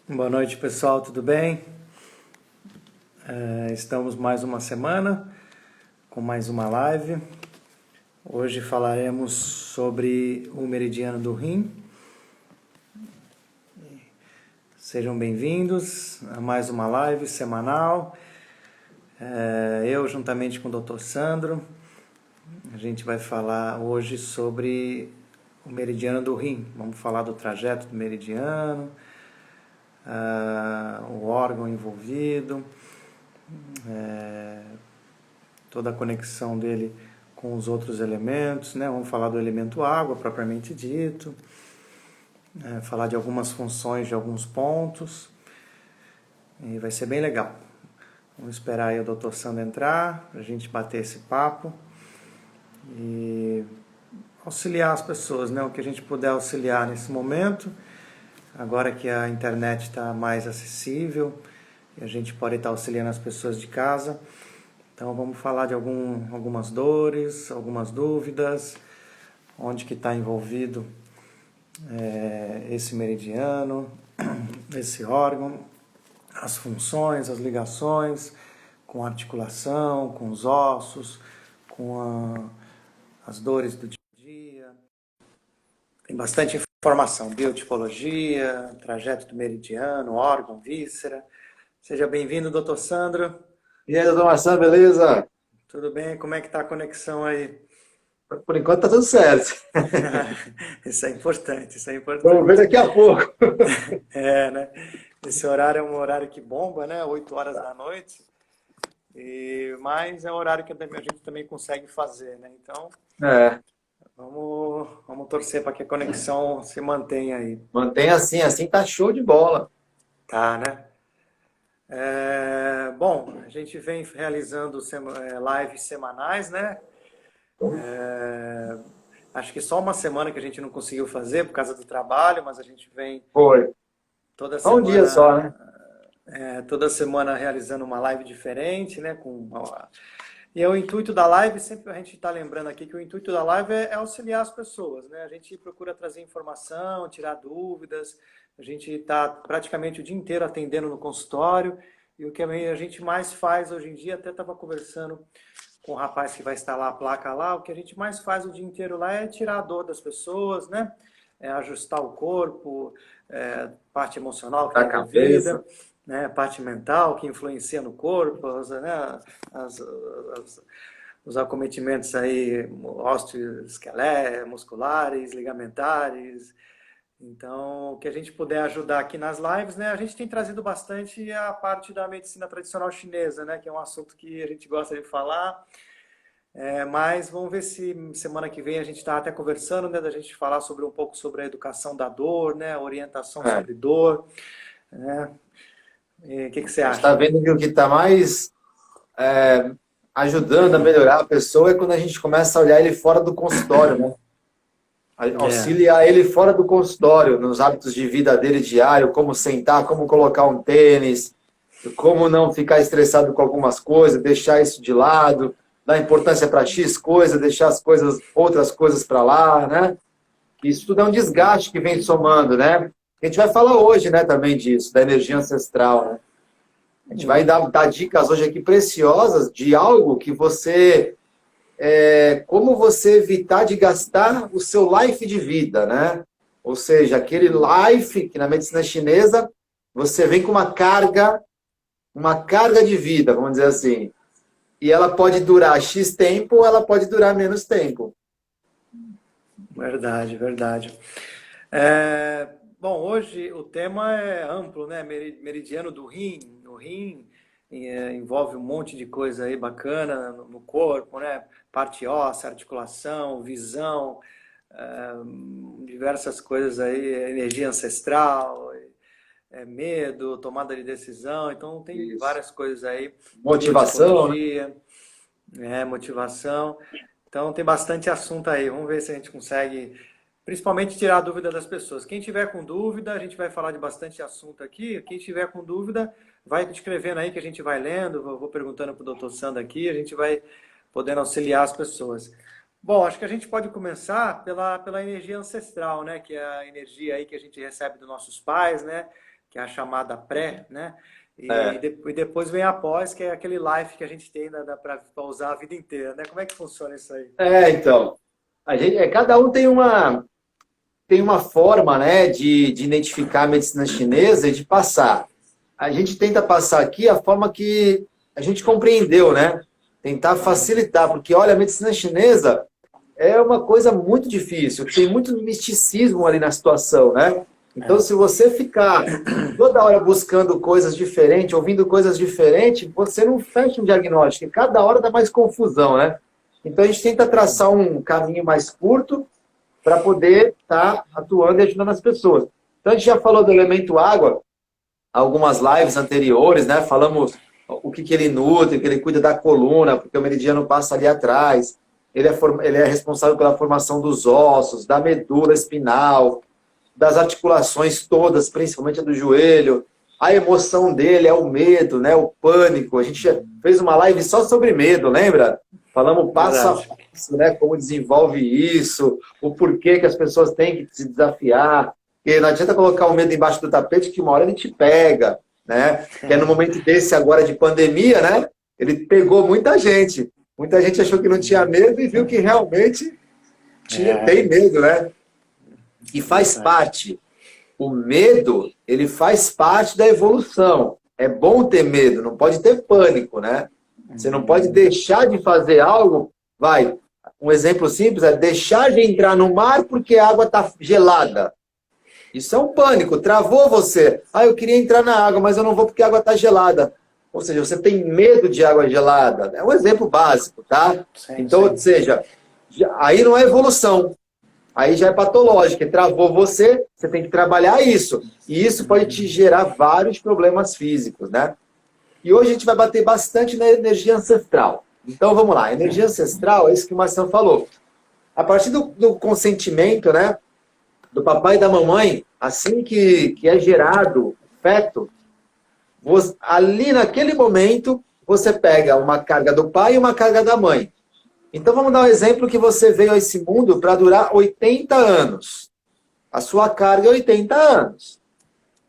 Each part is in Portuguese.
Boa noite, pessoal, tudo bem? Estamos mais uma semana com mais uma live. Hoje falaremos sobre o meridiano do rim. Sejam bem-vindos a mais uma live semanal. Eu, juntamente com o Dr. Sandro, a gente vai falar hoje sobre o meridiano do rim. Vamos falar do trajeto do meridiano, o órgão envolvido, toda a conexão dele com os outros elementos, né? Vamos falar do elemento água, propriamente dito, falar de algumas funções de alguns pontos, e vai ser bem legal. Vamos esperar aí o Dr. Sandro entrar, para a gente bater esse papo e auxiliar as pessoas, né? O que a gente puder auxiliar nesse momento, agora que a internet está mais acessível e a gente pode estar auxiliando as pessoas de casa. Então vamos falar de algumas dores, algumas dúvidas, onde que está envolvido esse meridiano, esse órgão, as funções, as ligações com a articulação, com os ossos, com as dores do dia a dia. Tem bastante informação, biotipologia, trajeto do meridiano, órgão, víscera. Seja bem-vindo, Dr. Sandro. E aí, doutor Marcelo, beleza? Tudo bem? Como é que está a conexão aí? Por enquanto tá tudo certo. Isso é importante, isso é Vamos ver importante. daqui a pouco. Né? Esse horário é um horário que bomba, né? 8 horas da noite. Mas é um horário que a gente também consegue fazer, né? Então, É, vamos torcer para que a conexão se mantenha aí. mantém assim tá show de bola. Tá, né? Bom, a gente vem realizando lives semanais, né? Acho que só uma semana que a gente não conseguiu fazer por causa do trabalho, mas a gente vem Foi. toda Só um dia só, semana, né? toda semana realizando uma live diferente, né? E o intuito da live, sempre a gente está lembrando aqui que o intuito da live é auxiliar as pessoas, né? A gente procura trazer informação, tirar dúvidas, a gente está praticamente o dia inteiro atendendo no consultório, e o que a gente mais faz hoje em dia, até estava conversando com o rapaz que vai instalar a placa lá, o que a gente mais faz o dia inteiro lá é tirar a dor das pessoas, né? Ajustar o corpo, parte emocional que está Da cabeça. envolvida, né? Parte mental que influencia no corpo, né? as, as, os acometimentos aí osteoesqueléticos, musculares, ligamentares. Então, o que a gente puder ajudar aqui nas lives, né? A gente tem trazido bastante a parte da medicina tradicional chinesa, né? Que é um assunto que a gente gosta de falar. Mas vamos ver se semana que vem a gente está até conversando, né? Da gente falar sobre um pouco sobre a educação da dor, né? A orientação É. sobre dor, né? O que você A gente tá acha? vendo que o que tá mais ajudando a melhorar a pessoa é quando a gente começa a olhar ele fora do consultório, né? É, Auxiliar ele fora do consultório, nos hábitos de vida dele diário, como sentar, como colocar um tênis, como não ficar estressado com algumas coisas, deixar isso de lado, dar importância para X coisa, deixar outras coisas para lá, né? Isso tudo é um desgaste que vem somando, né? A gente vai falar hoje, né, também disso, da energia ancestral, né? A gente vai dar dicas hoje aqui preciosas de algo que como você evitar de gastar o seu life de vida, né? Ou seja, aquele life que na medicina chinesa você vem com uma carga de vida, vamos dizer assim. E ela pode durar X tempo ou ela pode durar menos tempo. verdade, verdade. Bom, hoje o tema é amplo, né? Meridiano do rim. O rim envolve um monte de coisa aí bacana no corpo, né? Parte óssea, articulação, visão, é, diversas coisas aí, energia ancestral, medo, tomada de decisão. Então tem Isso. várias coisas aí, Motivação, né? biotipologia, motivação. Então tem bastante assunto aí. Vamos ver se a gente consegue, principalmente, tirar a dúvida das pessoas. Quem tiver com dúvida, a gente vai falar de bastante assunto aqui. Quem tiver com dúvida, vai escrevendo aí que a gente vai lendo. Eu vou perguntando para o doutor Sandro aqui, a gente vai podendo auxiliar as pessoas. Bom, acho que a gente pode começar pela energia ancestral, né? Que é a energia aí que a gente recebe dos nossos pais, né? que é a chamada pré, né? É. E depois vem a pós, que é aquele life que a gente tem para usar a vida inteira, né? Como é que funciona isso aí? Então, cada um tem uma forma, né, de identificar a medicina chinesa e de passar. A gente tenta passar aqui a forma que a gente compreendeu, né? Tentar facilitar, porque olha, a medicina chinesa é uma coisa muito difícil, tem muito misticismo ali na situação, né? Então, se você ficar toda hora buscando coisas diferentes, ouvindo coisas diferentes, você não fecha um diagnóstico, e cada hora dá mais confusão, né? Então, a gente tenta traçar um caminho mais curto para poder estar atuando e ajudando as pessoas. Então, a gente já falou do elemento água, algumas lives anteriores, né? Falamos o que ele nutre, que ele cuida da coluna, porque o meridiano passa ali atrás. Ele é responsável pela formação dos ossos, da medula espinal, das articulações todas, principalmente a do joelho. A emoção dele é o medo, né? O pânico. A gente fez uma live só sobre medo, lembra? Falamos passo a passo, né? Como desenvolve isso, o porquê que as pessoas têm que se desafiar. E não adianta colocar o medo embaixo do tapete, que uma hora ele te pega, né? Que é no momento desse agora de pandemia, né? Ele pegou muita gente. Muita gente achou que não tinha medo e viu que realmente tem medo, né? E faz parte. O medo, ele faz parte da evolução. É bom ter medo, não pode ter pânico, né? Você não pode deixar de fazer algo. Um exemplo simples é deixar de entrar no mar porque a água está gelada. Isso é um pânico, travou você. Eu queria entrar na água, mas eu não vou porque a água está gelada. Ou seja, você tem medo de água gelada. É um exemplo básico, tá? Então, ou seja, aí não é evolução. Aí já é patológico, travou você, você tem que trabalhar isso. E isso pode te gerar vários problemas físicos, né? E hoje a gente vai bater bastante na energia ancestral. Então, vamos lá. A energia ancestral é isso que o Marcelo falou. A partir do consentimento, né? Do papai e da mamãe, assim que é gerado o feto, ali naquele momento, você pega uma carga do pai e uma carga da mãe. Então vamos dar um exemplo que você veio a esse mundo para durar 80 anos. A sua carga é 80 anos.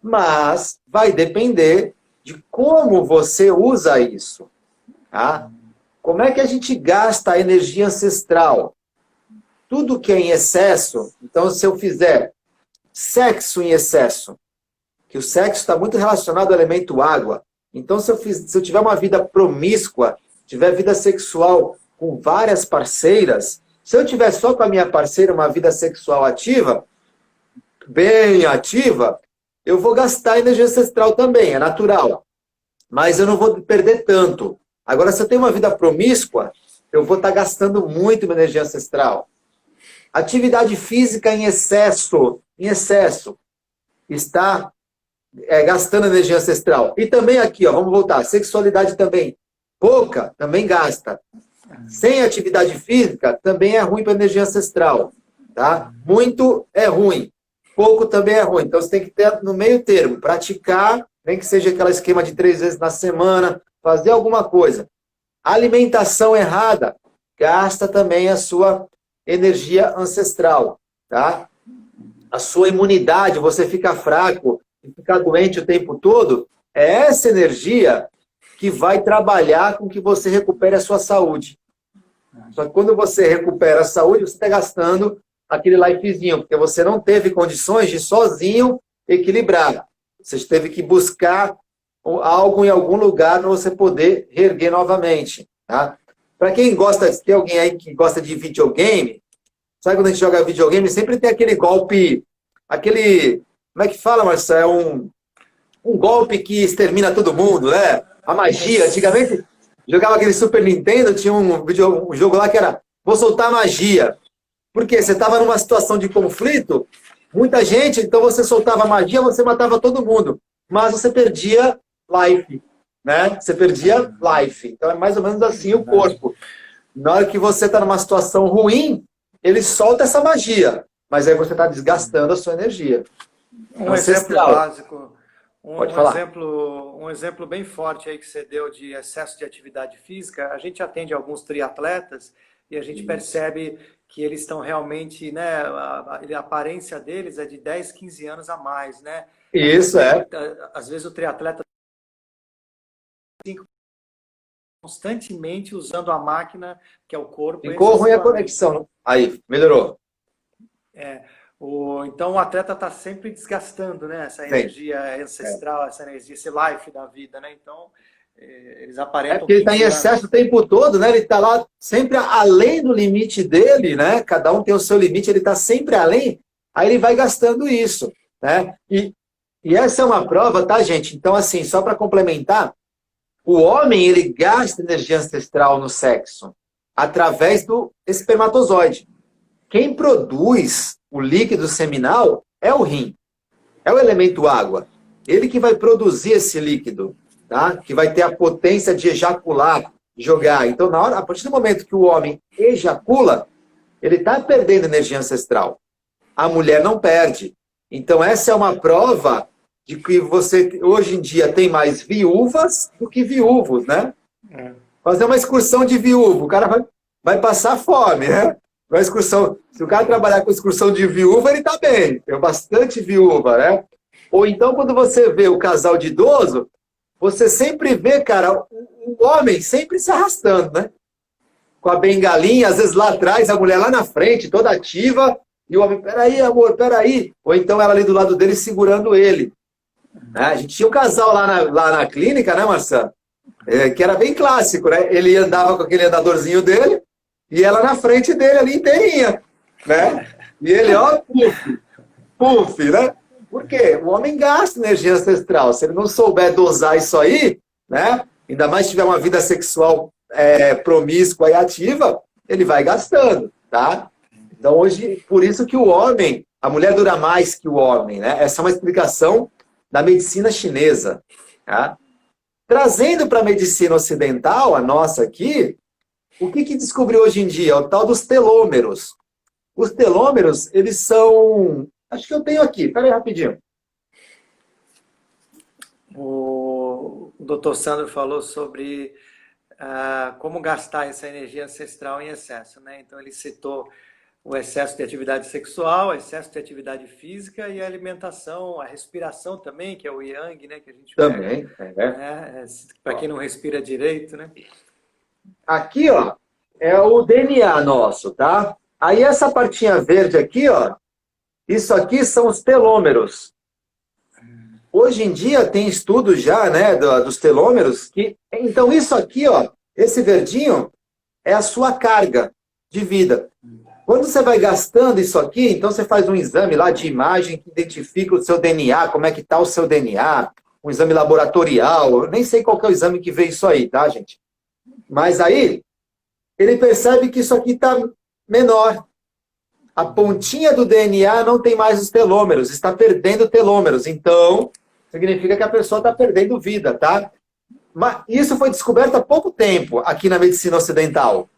Mas vai depender de como você usa isso. Tá? Como é que a gente gasta a energia ancestral? Tudo que é em excesso, então se eu fizer sexo em excesso, que o sexo está muito relacionado ao elemento água. Então se eu tiver uma vida promíscua, tiver vida sexual com várias parceiras, se eu tiver só com a minha parceira uma vida sexual ativa, bem ativa, eu vou gastar energia ancestral também, é natural. Mas eu não vou perder tanto. Agora, se eu tenho uma vida promíscua, eu vou estar gastando muito minha energia ancestral. Atividade física em excesso, está gastando energia ancestral. E também aqui, vamos voltar, sexualidade também, pouca, também gasta. Sem atividade física, também é ruim para a energia ancestral. Tá? Muito é ruim. Pouco também é ruim. Então, você tem que ter no meio termo. Praticar, nem que seja aquele esquema de 3 vezes na semana, fazer alguma coisa. Alimentação errada, gasta também a sua energia ancestral. Tá? A sua imunidade, você fica fraco e ficar doente o tempo todo, é essa energia que vai trabalhar com que você recupere a sua saúde. Só que quando você recupera a saúde, você está gastando aquele lifezinho, porque você não teve condições de sozinho equilibrar. Você teve que buscar algo em algum lugar para você poder reerguer novamente. Tá? Para quem gosta, tem alguém aí que gosta de videogame, sabe quando a gente joga videogame, sempre tem aquele golpe, como é que fala, Marcelo? É um golpe que extermina todo mundo, né? A magia. Antigamente, jogava aquele Super Nintendo, tinha um jogo lá que era vou soltar magia. Porque você estava numa situação de conflito, muita gente, então você soltava magia, você matava todo mundo. Mas você perdia life, né? Você perdia life. Então é mais ou menos assim o corpo. Na hora que você está numa situação ruim, ele solta essa magia. Mas aí você está desgastando a sua energia. Um exemplo básico, Pode falar. um exemplo bem forte aí que você deu de excesso de atividade física, a gente atende alguns triatletas e a gente Isso. percebe que eles estão realmente, né, a aparência deles é de 10, 15 anos a mais, né? Isso é. Às vezes o triatleta fica constantemente usando a máquina, que é o corpo Ficou ruim a excessivamente. conexão. Aí, melhorou. Então o atleta está sempre desgastando, né, essa Sim. energia É. ancestral, essa energia, esse life da vida, né? Então eles É aparentam porque ele está em 15 excesso o anos. tempo todo, né? Ele está lá sempre além do limite dele, né? Cada um tem o seu limite, ele está sempre além, aí ele vai gastando isso, né? E essa é uma prova, tá, gente? Então, assim, só para complementar, o homem, ele gasta energia ancestral no sexo através do espermatozoide. Quem produz o líquido seminal é o rim, é o elemento água. Ele que vai produzir esse líquido, tá? Que vai ter a potência de ejacular, jogar. Então, na hora, a partir do momento que o homem ejacula, ele está perdendo energia ancestral. A mulher não perde. Então, essa é uma prova de que você, hoje em dia, tem mais viúvas do que viúvos, né? É. Fazer uma excursão de viúvo, o cara vai passar fome, né? Uma excursão, se o cara trabalhar com excursão de viúva, ele está bem. Tem bastante viúva, né? Ou então, quando você vê o casal de idoso, você sempre vê, cara, o homem sempre se arrastando, né? Com a bengalinha, às vezes lá atrás, a mulher lá na frente, toda ativa, e o homem, peraí, amor, peraí. Ou então ela ali do lado dele segurando ele. Né? A gente tinha um casal lá na clínica, né, Marcelo? Que era bem clássico, né? Ele andava com aquele andadorzinho dele e ela na frente dele ali inteirinha, né? E ele, ó, puf, puf, né? Por quê? O homem gasta energia ancestral. Se ele não souber dosar isso aí, né? Ainda mais se tiver uma vida sexual promíscua e ativa, ele vai gastando, tá? Então hoje, por isso que o homem, a mulher dura mais que o homem, né? Essa é uma explicação da medicina chinesa, tá? Trazendo para a medicina ocidental, a nossa aqui, o que descobriu hoje em dia? O tal dos telômeros. Os telômeros, eles são... Acho que eu tenho aqui, peraí rapidinho. O Dr. Sandro falou sobre como gastar essa energia ancestral em excesso, né? Então ele citou o excesso de atividade sexual, o excesso de atividade física e a alimentação, a respiração também, que é o yang, né? Que a gente pega, Também, é. né? Para Ó. quem não respira direito, né? Aqui, ó, é o DNA nosso, tá? Aí essa partinha verde aqui, ó, isso aqui são os telômeros. Hoje em dia tem estudos já, né, dos telômeros, que então isso aqui, ó, esse verdinho é a sua carga de vida. Quando você vai gastando isso aqui, então você faz um exame lá de imagem que identifica o seu DNA, como é que está o seu DNA, um exame laboratorial, eu nem sei qual que é o exame que vê isso aí, tá, gente? Mas aí, ele percebe que isso aqui está menor. A pontinha do DNA não tem mais os telômeros, está perdendo telômeros. Então, significa que a pessoa está perdendo vida, tá? Mas isso foi descoberto há pouco tempo aqui na medicina ocidental,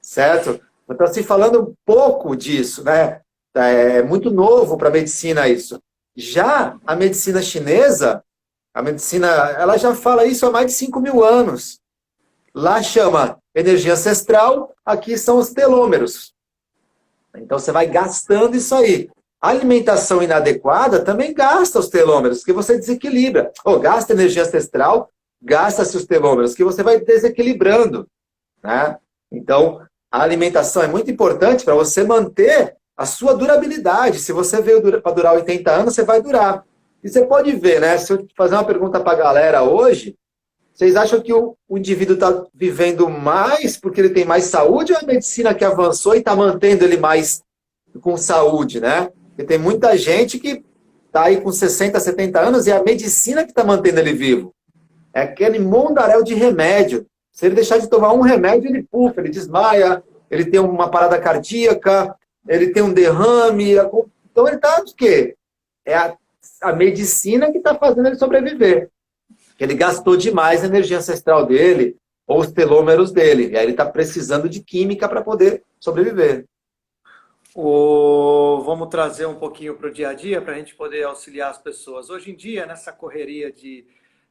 certo? Está se falando um pouco disso, né? É muito novo para a medicina isso. Já a medicina chinesa, a medicina, ela já fala isso há mais de 5.000 anos. Lá chama energia ancestral, aqui são os telômeros. Então você vai gastando isso aí. A alimentação inadequada também gasta os telômeros, que você desequilibra. Ou gasta energia ancestral, gasta-se os telômeros, que você vai desequilibrando. Né? Então, a alimentação é muito importante para você manter a sua durabilidade. Se você veio para durar 80 anos, você vai durar. E você pode ver, né? Se eu fazer uma pergunta para a galera hoje, vocês acham que o indivíduo está vivendo mais porque ele tem mais saúde ou a medicina que avançou e está mantendo ele mais com saúde, né? Porque tem muita gente que está aí com 60, 70 anos e é a medicina que está mantendo ele vivo. É aquele mundaréu de remédio. Se ele deixar de tomar um remédio, ele pufa, ele desmaia, ele tem uma parada cardíaca, ele tem um derrame. Então ele está o quê? É a medicina que está fazendo ele sobreviver. Ele gastou demais a energia ancestral dele, ou os telômeros dele. E aí ele está precisando de química para poder sobreviver. Vamos trazer um pouquinho para o dia a dia para a gente poder auxiliar as pessoas. Hoje em dia, nessa correria de,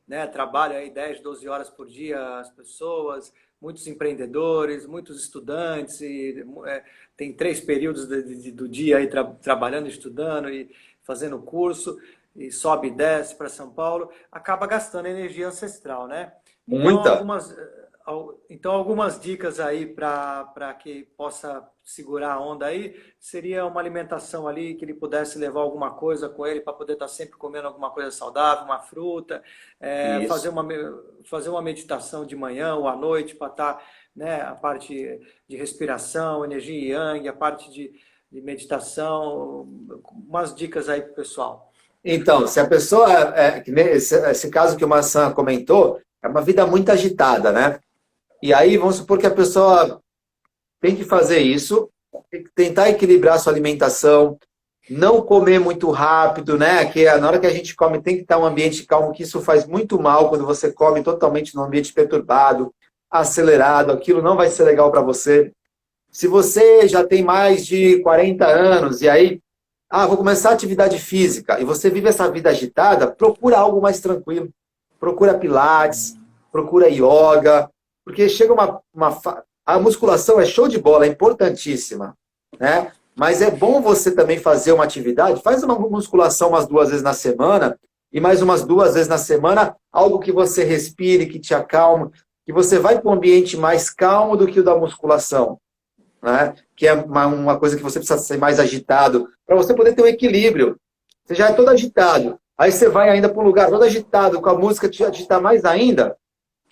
né, trabalho aí 10, 12 horas por dia as pessoas, muitos empreendedores, muitos estudantes, e tem 3 períodos do dia aí trabalhando, estudando e fazendo curso, e sobe e desce para São Paulo, acaba gastando energia ancestral, né? Então, Muita. algumas dicas aí para que possa segurar a onda aí, seria uma alimentação ali, que ele pudesse levar alguma coisa com ele para poder estar sempre comendo alguma coisa saudável, uma fruta, Isso. fazer uma meditação de manhã ou à noite para estar, né, a parte de respiração, energia yang, a parte de meditação, umas dicas aí para o pessoal. Então, se a pessoa, que nem esse caso que o Maçã comentou, é uma vida muito agitada, né? E aí, vamos supor que a pessoa tem que fazer isso, tem que tentar equilibrar a sua alimentação, não comer muito rápido, né? Que na hora que a gente come tem que estar um ambiente calmo, que isso faz muito mal quando você come totalmente num ambiente perturbado, acelerado, aquilo não vai ser legal para você. Se você já tem mais de 40 anos e aí, vou começar a atividade física, e você vive essa vida agitada, procura algo mais tranquilo. Procura pilates, procura yoga, porque chega a musculação é show de bola, é importantíssima, né? Mas é bom você também fazer uma atividade, faz uma musculação umas 2 vezes na semana, e mais umas 2 vezes na semana, algo que você respire, que te acalma, que você vai para um ambiente mais calmo do que o da musculação, né? Que é uma coisa que você precisa ser mais agitado, para você poder ter um equilíbrio. Você já é todo agitado, aí você vai ainda para um lugar todo agitado, com a música te agitar mais ainda,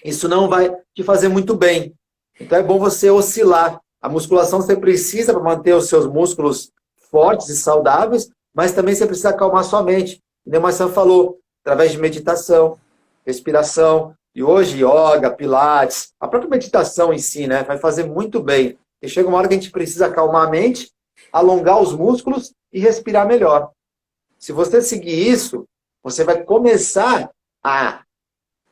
isso não vai te fazer muito bem. Então é bom você oscilar. A musculação você precisa para manter os seus músculos fortes e saudáveis, mas também você precisa acalmar sua mente. Como o Marcelo falou, através de meditação, respiração, e hoje yoga, pilates, a própria meditação em si, né, vai fazer muito bem. E chega uma hora que a gente precisa acalmar a mente, alongar os músculos e respirar melhor. Se você seguir isso, você vai começar a...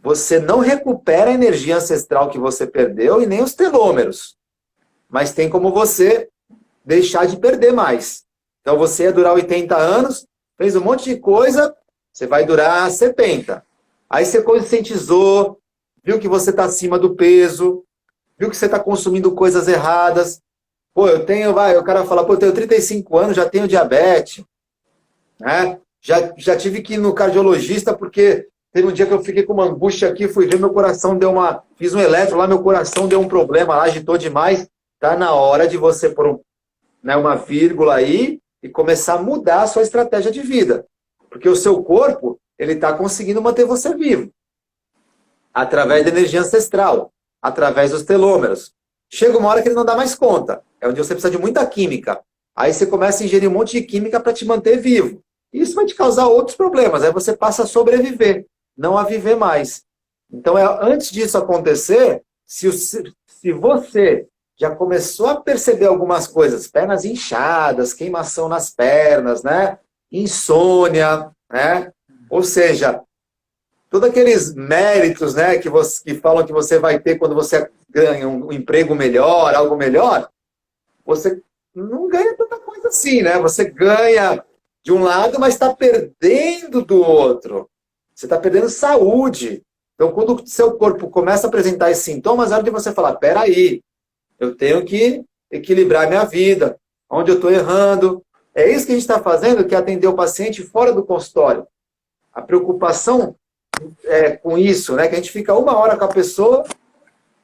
Você não recupera a energia ancestral que você perdeu e nem os telômeros. Mas tem como você deixar de perder mais. Então você ia durar 80 anos, fez um monte de coisa, você vai durar 70. Aí você conscientizou, viu que você está acima do peso, viu que você está consumindo coisas erradas. Pô, o cara fala, pô, eu tenho 35 anos, já tenho diabetes, né? Já tive que ir no cardiologista porque teve um dia que eu fiquei com uma angústia aqui, fui ver, meu coração deu uma... Fiz um eletro lá, meu coração deu um problema lá, agitou demais. Tá na hora de você pôr uma vírgula aí e começar a mudar a sua estratégia de vida. Porque o seu corpo, ele está conseguindo manter você vivo. Através da energia ancestral, através dos telômeros. Chega uma hora que ele não dá mais conta. É onde você precisa de muita química. Aí você começa a ingerir um monte de química para te manter vivo. Isso vai te causar outros problemas. Aí você passa a sobreviver, não a viver mais. Então, antes disso acontecer, se você já começou a perceber algumas coisas, pernas inchadas, queimação nas pernas, né? Insônia, né? Ou seja, todos aqueles méritos, né, que falam que você vai ter quando você ganha um emprego melhor, algo melhor, você não ganha tanta coisa assim, né? Você ganha de um lado, mas está perdendo do outro. Você está perdendo saúde. Então, quando o seu corpo começa a apresentar esses sintomas, é hora de você falar, peraí, eu tenho que equilibrar minha vida, onde eu estou errando. É isso que a gente está fazendo, que é atender o paciente fora do consultório. A preocupação com isso, né? Que a gente fica 1 hora com a pessoa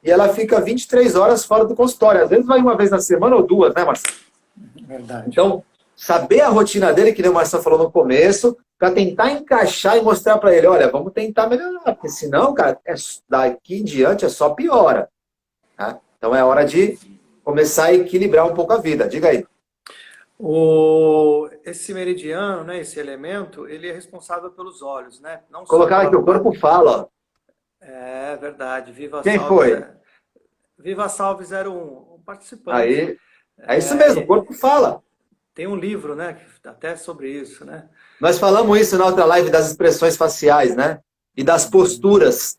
e ela fica 23 horas fora do consultório. Às vezes vai 1 vez na semana ou 2, né, Marcelo? Verdade. Então, saber a rotina dele, que nem o Marcelo falou no começo, para tentar encaixar e mostrar para ele, olha, vamos tentar melhorar, porque senão, cara, daqui em diante é só piora. Tá? Então é hora de começar a equilibrar um pouco a vida. Diga aí. Esse meridiano, né, esse elemento, ele é responsável pelos olhos, né? Não só Colocar aqui, o corpo fala. Ó. É verdade. Quem foi? Viva Salve 01, um participante. Aí, é isso mesmo, o corpo fala. Tem um livro, né, até sobre isso, né? Nós falamos isso na outra live das expressões faciais, né? E das posturas.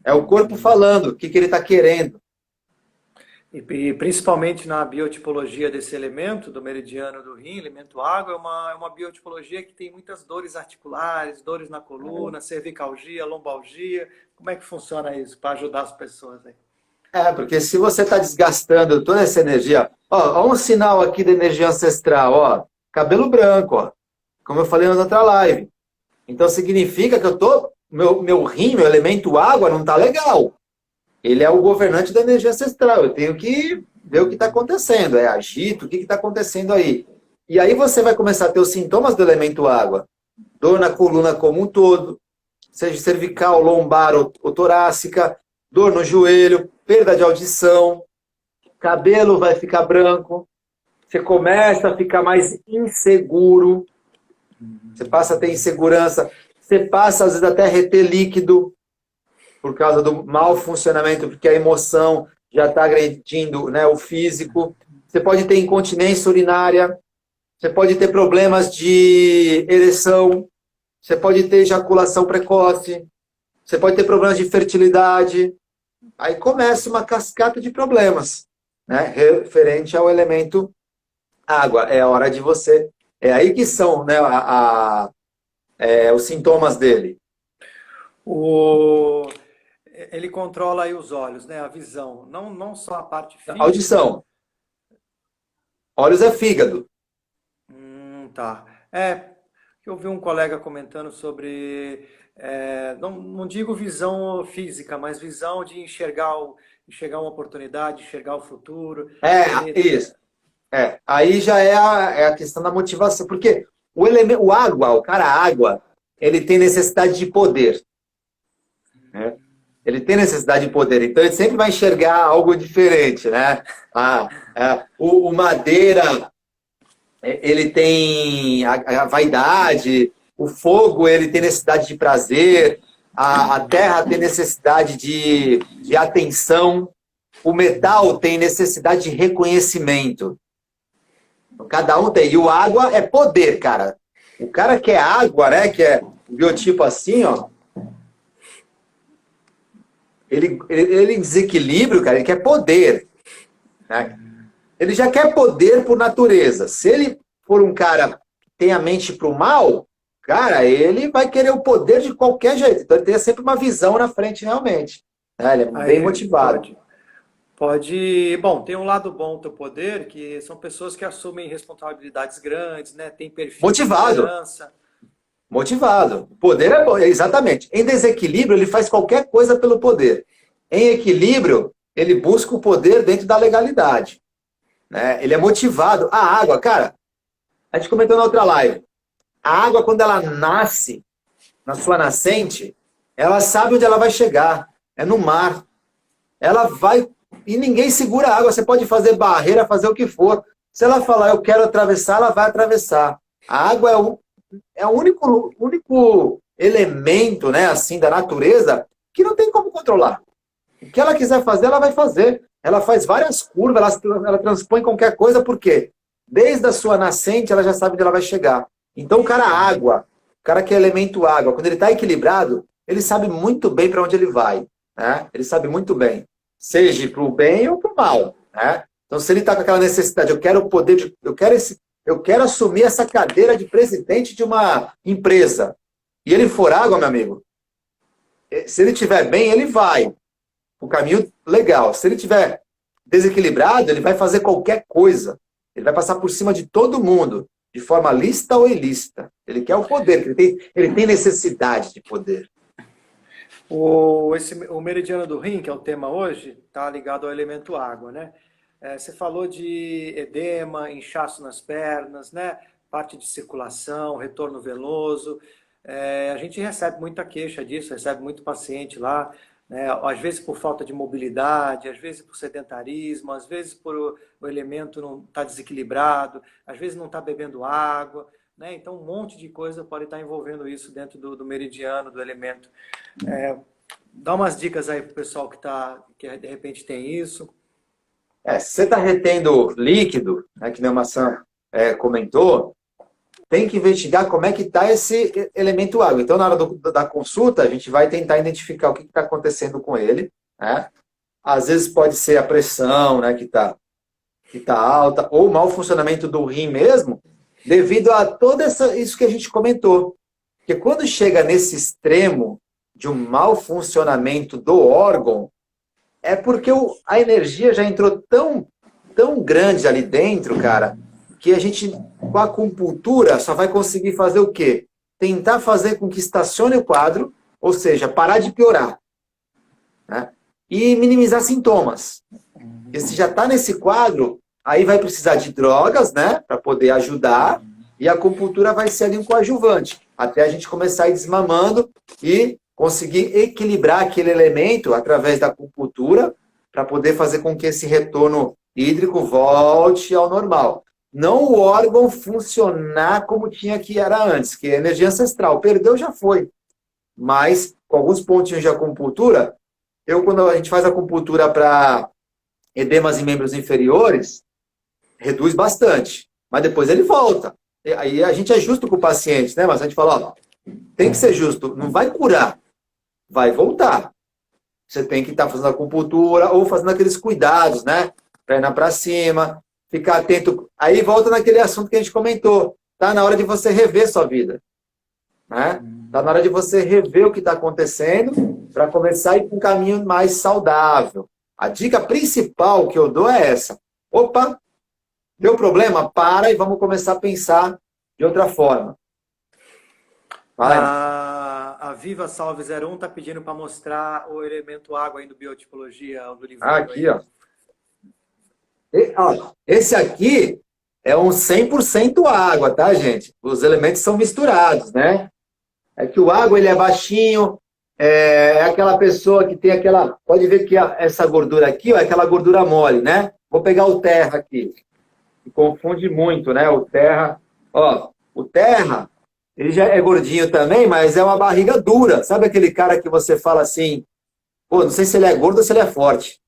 É o corpo falando o que ele está querendo. E principalmente na biotipologia desse elemento, do meridiano do rim, elemento água, é uma biotipologia que tem muitas dores articulares, dores na coluna, cervicalgia, lombalgia. Como é que funciona isso para ajudar as pessoas aí? Porque se você está desgastando toda essa energia... Ó, um sinal aqui da energia ancestral, ó. Cabelo branco, ó. Como eu falei na outra live. Então significa que eu tô... Meu rim, meu elemento água não tá legal. Ele é o governante da energia ancestral. Eu tenho que ver o que está acontecendo. É agito, o que está acontecendo aí. E aí você vai começar a ter os sintomas do elemento água. Dor na coluna como um todo, seja cervical, lombar ou torácica, dor no joelho, perda de audição, cabelo vai ficar branco, você começa a ficar mais inseguro, você passa a ter insegurança, você passa às vezes até a reter líquido, por causa do mau funcionamento, porque a emoção já está agredindo, né, o físico. Você pode ter incontinência urinária, você pode ter problemas de ereção, você pode ter ejaculação precoce, você pode ter problemas de fertilidade. Aí começa uma cascata de problemas, né, referente ao elemento água. É a hora de você... É aí que são, né, os sintomas dele. Ele controla aí os olhos, né? A visão, não só a parte física. Audição. Olhos é fígado. Tá. Eu vi um colega comentando sobre, não digo visão física, mas visão de enxergar uma oportunidade, enxergar o futuro. Isso. Aí já é a questão da motivação. Porque o água, o cara água, ele tem necessidade de poder. Né? Ele tem necessidade de poder, então ele sempre vai enxergar algo diferente, né? O madeira, ele tem a vaidade, o fogo, ele tem necessidade de prazer, a terra tem necessidade de atenção, o metal tem necessidade de reconhecimento. Cada um tem. E o água é poder, cara. O cara que é água, né? Que é o biotipo assim, ó. Ele em desequilíbrio, cara, ele quer poder. Né? Ele já quer poder por natureza. Se ele for um cara que tem a mente para o mal, cara, ele vai querer o poder de qualquer jeito. Então ele tem sempre uma visão na frente, realmente. Né? Ele é bem motivado. Bom, tem um lado bom do poder, que são pessoas que assumem responsabilidades grandes, né? Tem perfil motivado. De liderança. Motivado. O poder é bom, exatamente. Em desequilíbrio, ele faz qualquer coisa pelo poder. Em equilíbrio, ele busca o poder dentro da legalidade. Né? Ele é motivado. A água, cara, a gente comentou na outra live. A água, quando ela nasce, na sua nascente, ela sabe onde ela vai chegar. É no mar. Ela vai... E ninguém segura a água. Você pode fazer barreira, fazer o que for. Se ela falar, eu quero atravessar, ela vai atravessar. A água é o único elemento, né, assim, da natureza que não tem como controlar. O que ela quiser fazer, ela vai fazer. Ela faz várias curvas, ela transpõe qualquer coisa, por quê? Desde a sua nascente, ela já sabe onde ela vai chegar. Então, o cara água, o cara que é elemento água, quando ele está equilibrado, ele sabe muito bem para onde ele vai. Né? Ele sabe muito bem. Seja para o bem ou para o mal. Né? Então, se ele está com aquela necessidade, eu quero o poder, eu quero assumir essa cadeira de presidente de uma empresa. E ele for água, meu amigo, se ele estiver bem, ele vai. O caminho legal. Se ele estiver desequilibrado, ele vai fazer qualquer coisa. Ele vai passar por cima de todo mundo, de forma lícita ou ilícita. Ele quer o poder, ele tem necessidade de poder. O meridiano do rim, que é o tema hoje, está ligado ao elemento água, né? Você falou de edema, inchaço nas pernas, né? Parte de circulação, retorno veloso. A gente recebe muita queixa disso, recebe muito paciente lá, né? Às vezes por falta de mobilidade, às vezes por sedentarismo, às vezes por o elemento não estar desequilibrado, às vezes não está bebendo água, né? Então um monte de coisa pode estar envolvendo isso dentro do meridiano, do elemento. Dá umas dicas aí para o pessoal que de repente tem isso. Se você está retendo líquido, né, que nem a Maçã comentou, tem que investigar como é que está esse elemento água. Então, na hora da consulta, a gente vai tentar identificar o que está acontecendo com ele. Né? Às vezes pode ser a pressão, né, que tá alta, ou o mau funcionamento do rim mesmo, devido a todo isso que a gente comentou. Porque quando chega nesse extremo de um mau funcionamento do órgão, É porque a energia já entrou tão grande ali dentro, cara, que a gente, com a acupuntura, só vai conseguir fazer o quê? Tentar fazer com que estacione o quadro, ou seja, parar de piorar, né? E minimizar sintomas. Porque se já está nesse quadro, aí vai precisar de drogas, né, para poder ajudar, e a acupuntura vai ser ali um coadjuvante, até a gente começar a ir desmamando e conseguir equilibrar aquele elemento através da acupuntura para poder fazer com que esse retorno hídrico volte ao normal. Não o órgão funcionar como tinha que era antes, que é energia ancestral. Perdeu, já foi. Mas, com alguns pontinhos de acupuntura, quando a gente faz acupuntura para edemas em membros inferiores, reduz bastante. Mas depois ele volta. E aí a gente é justo com o paciente, né? Mas a gente fala, ó, tem que ser justo, não vai curar, vai voltar. Você tem que estar fazendo acupuntura ou fazendo aqueles cuidados, né? Perna para cima, ficar atento. Aí volta naquele assunto que a gente comentou. Tá na hora de você rever sua vida, né? Tá na hora de você rever o que está acontecendo para começar a ir para um caminho mais saudável. A dica principal que eu dou é essa. Opa, deu problema? Para e vamos começar a pensar de outra forma. Vai. A Viva Salve 01 está pedindo para mostrar o elemento água aí do Biotipologia, do livro. Aqui, ó. Esse aqui é um 100% água, tá, gente? Os elementos são misturados, né? É que o água, ele é baixinho, é aquela pessoa que tem aquela... Pode ver que essa gordura aqui, ó, é aquela gordura mole, né? Vou pegar o terra aqui. Que confunde muito, né? O terra... Ó, o terra, ele já é gordinho também, mas é uma barriga dura. Sabe aquele cara que você fala assim... Pô, não sei se ele é gordo ou se ele é forte.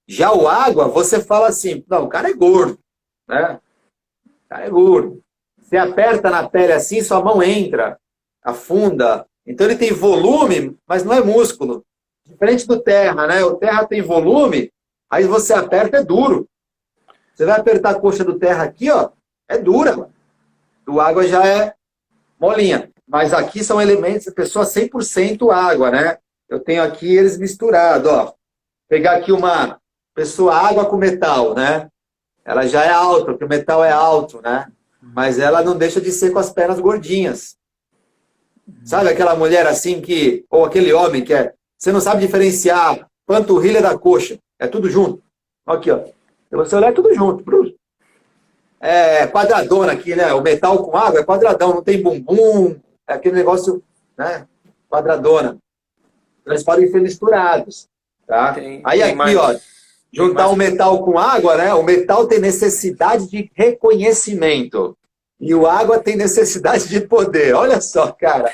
Já o água, você fala assim... Não, o cara é gordo, né? O cara é gordo. Você aperta na pele assim, sua mão entra, afunda. Então ele tem volume, mas não é músculo. Diferente do terra, né? O terra tem volume, aí você aperta, é duro. Você vai apertar a coxa do terra aqui, ó, é dura. Do água já é molinha. Mas aqui são elementos, pessoa 100% água, né? Eu tenho aqui eles misturados, ó. Pegar aqui uma pessoa água com metal, né? Ela já é alta, porque o metal é alto, né? Mas ela não deixa de ser com as pernas gordinhas. Sabe aquela mulher assim que... Ou aquele homem que é... Você não sabe diferenciar panturrilha da coxa. É tudo junto. Aqui, ó. Se você olhar, é tudo junto. É quadradona aqui, né? O metal com água é quadradão. Não tem bumbum. É aquele negócio, né? Quadradona. Eles podem ser misturados. Tá? Aí aqui, mais, ó. Juntar o metal com água, né? O metal tem necessidade de reconhecimento. E o água tem necessidade de poder. Olha só, cara.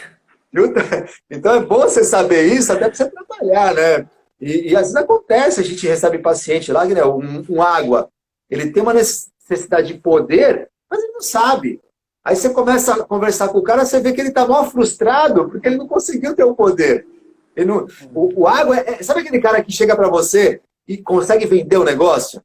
Então é bom você saber isso, até para você trabalhar, né? E às vezes acontece, a gente recebe paciente lá, né? Um água, ele tem uma necessidade de poder, mas ele não sabe. Aí você começa a conversar com o cara, você vê que ele está mal frustrado, porque ele não conseguiu ter o poder. Ele não, o água, sabe aquele cara que chega para você e consegue vender o negócio?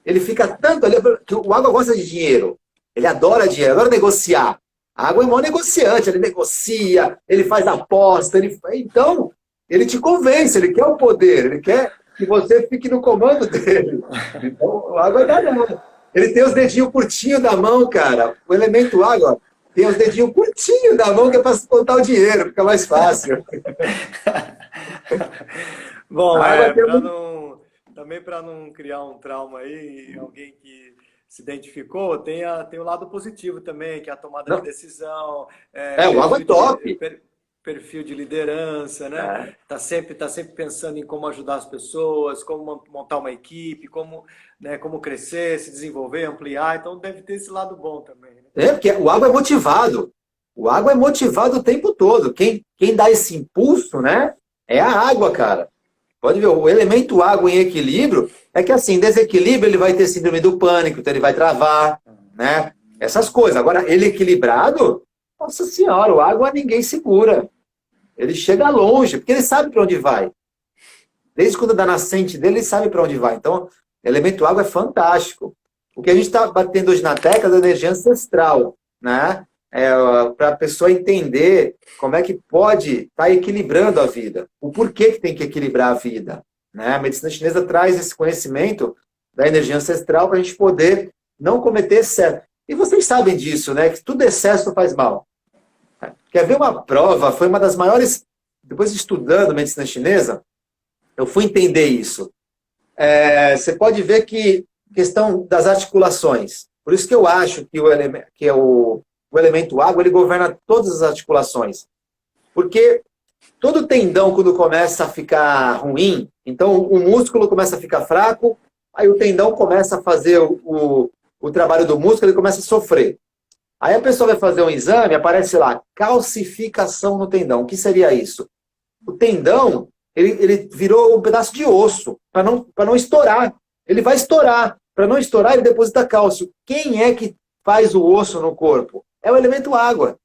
Ele fica tanto ali, que o água gosta de dinheiro. Ele adora dinheiro, adora negociar. A água é mó negociante, ele negocia, ele faz aposta, então ele te convence, ele quer o poder, ele quer que você fique no comando dele. Então, a água é danada. Ele tem os dedinhos curtinhos da mão, cara. O elemento água tem os dedinhos curtinhos da mão, que é para contar o dinheiro, fica mais fácil. Bom, também para não criar um trauma aí, alguém que se identificou, tem o lado positivo também, que é a tomada de decisão. O água é top. Perfil de liderança, né? Tá sempre pensando em como ajudar as pessoas, como montar uma equipe, como crescer, se desenvolver, ampliar. Então deve ter esse lado bom também. Né? Porque o água é motivado. O água é motivado o tempo todo. Quem dá esse impulso, né? É a água, cara. Pode ver, o elemento água em equilíbrio é que assim, desequilíbrio ele vai ter síndrome do pânico, então ele vai travar, né? Essas coisas. Agora, ele equilibrado, nossa senhora, o água ninguém segura. Ele chega longe, porque ele sabe para onde vai. Desde quando da nascente dele, ele sabe para onde vai. Então, elemento água é fantástico. O que a gente está batendo hoje na tecla é da energia ancestral, né? Para a pessoa entender como é que pode estar equilibrando a vida. O porquê que tem que equilibrar a vida. né? A medicina chinesa traz esse conhecimento da energia ancestral para a gente poder não cometer excesso. E vocês sabem disso, né? Que tudo excesso faz mal. Quer ver uma prova? Foi uma das maiores... Depois de estudando medicina chinesa, eu fui entender isso. Você pode ver que questão das articulações. Por isso que eu acho que o elemento água ele governa todas as articulações. Porque todo tendão, quando começa a ficar ruim, então o músculo começa a ficar fraco, aí o tendão começa a fazer o trabalho do músculo, ele começa a sofrer. Aí a pessoa vai fazer um exame, aparece lá, calcificação no tendão. O que seria isso? O tendão, ele virou um pedaço de osso, para não estourar. Ele vai estourar. Para não estourar, ele deposita cálcio. Quem é que faz o osso no corpo? É o elemento água.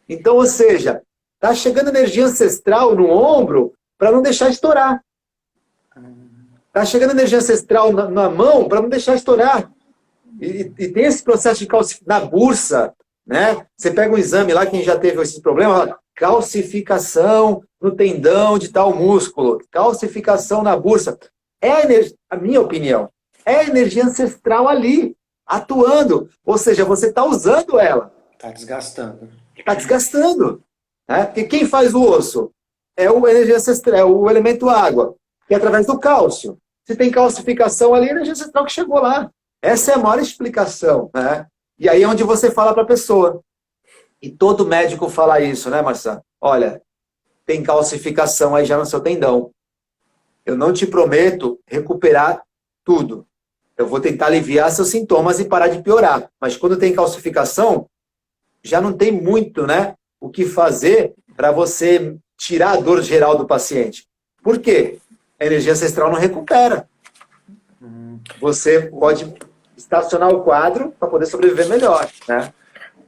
Então, ou seja, está chegando energia ancestral no ombro para não deixar estourar. Está chegando energia ancestral na mão para não deixar estourar. E tem esse processo de calcificação na bursa, né? Você pega um exame lá, quem já teve esse problema, calcificação no tendão de tal músculo, calcificação na bursa. A minha opinião, é a energia ancestral ali, atuando. Ou seja, você está usando ela. Está desgastando. Está desgastando. Né? Porque quem faz o osso é o energia ancestral, é o elemento água, que é através do cálcio. Se tem calcificação ali, é a energia ancestral que chegou lá. Essa é a maior explicação. Né? E aí é onde você fala para a pessoa. E todo médico fala isso, né, Marçã? Olha, tem calcificação aí já no seu tendão. Eu não te prometo recuperar tudo. Eu vou tentar aliviar seus sintomas e parar de piorar. Mas quando tem calcificação, já não tem muito, né, o que fazer para você tirar a dor geral do paciente. Por quê? A energia ancestral não recupera. Você pode estacionar o quadro para poder sobreviver melhor, né?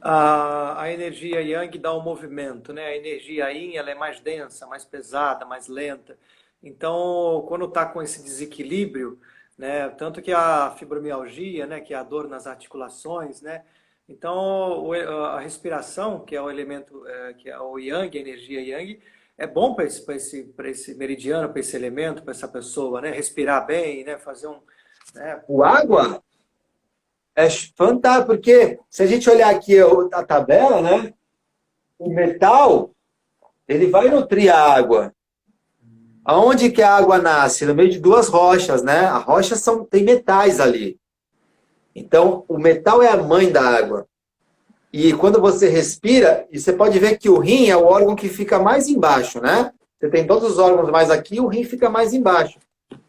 A energia Yang dá um movimento, né? A energia Yin ela é mais densa, mais pesada, mais lenta. Então, quando está com esse desequilíbrio, né? Tanto que a fibromialgia, né? Que é a dor nas articulações, né? Então, a respiração, que é o elemento, que é o Yang, a energia Yang, é bom para esse meridiano, para esse elemento, para essa pessoa, né? Respirar bem, né? Fazer um... Né? O água é fantástico, porque se a gente olhar aqui a tabela, né? O metal, ele vai nutrir a água. Aonde que a água nasce? No meio de duas rochas, né? As rochas tem metais ali. Então, o metal é a mãe da água. E quando você respira, e você pode ver que o rim é o órgão que fica mais embaixo, né? Você tem todos os órgãos mais aqui, o rim fica mais embaixo.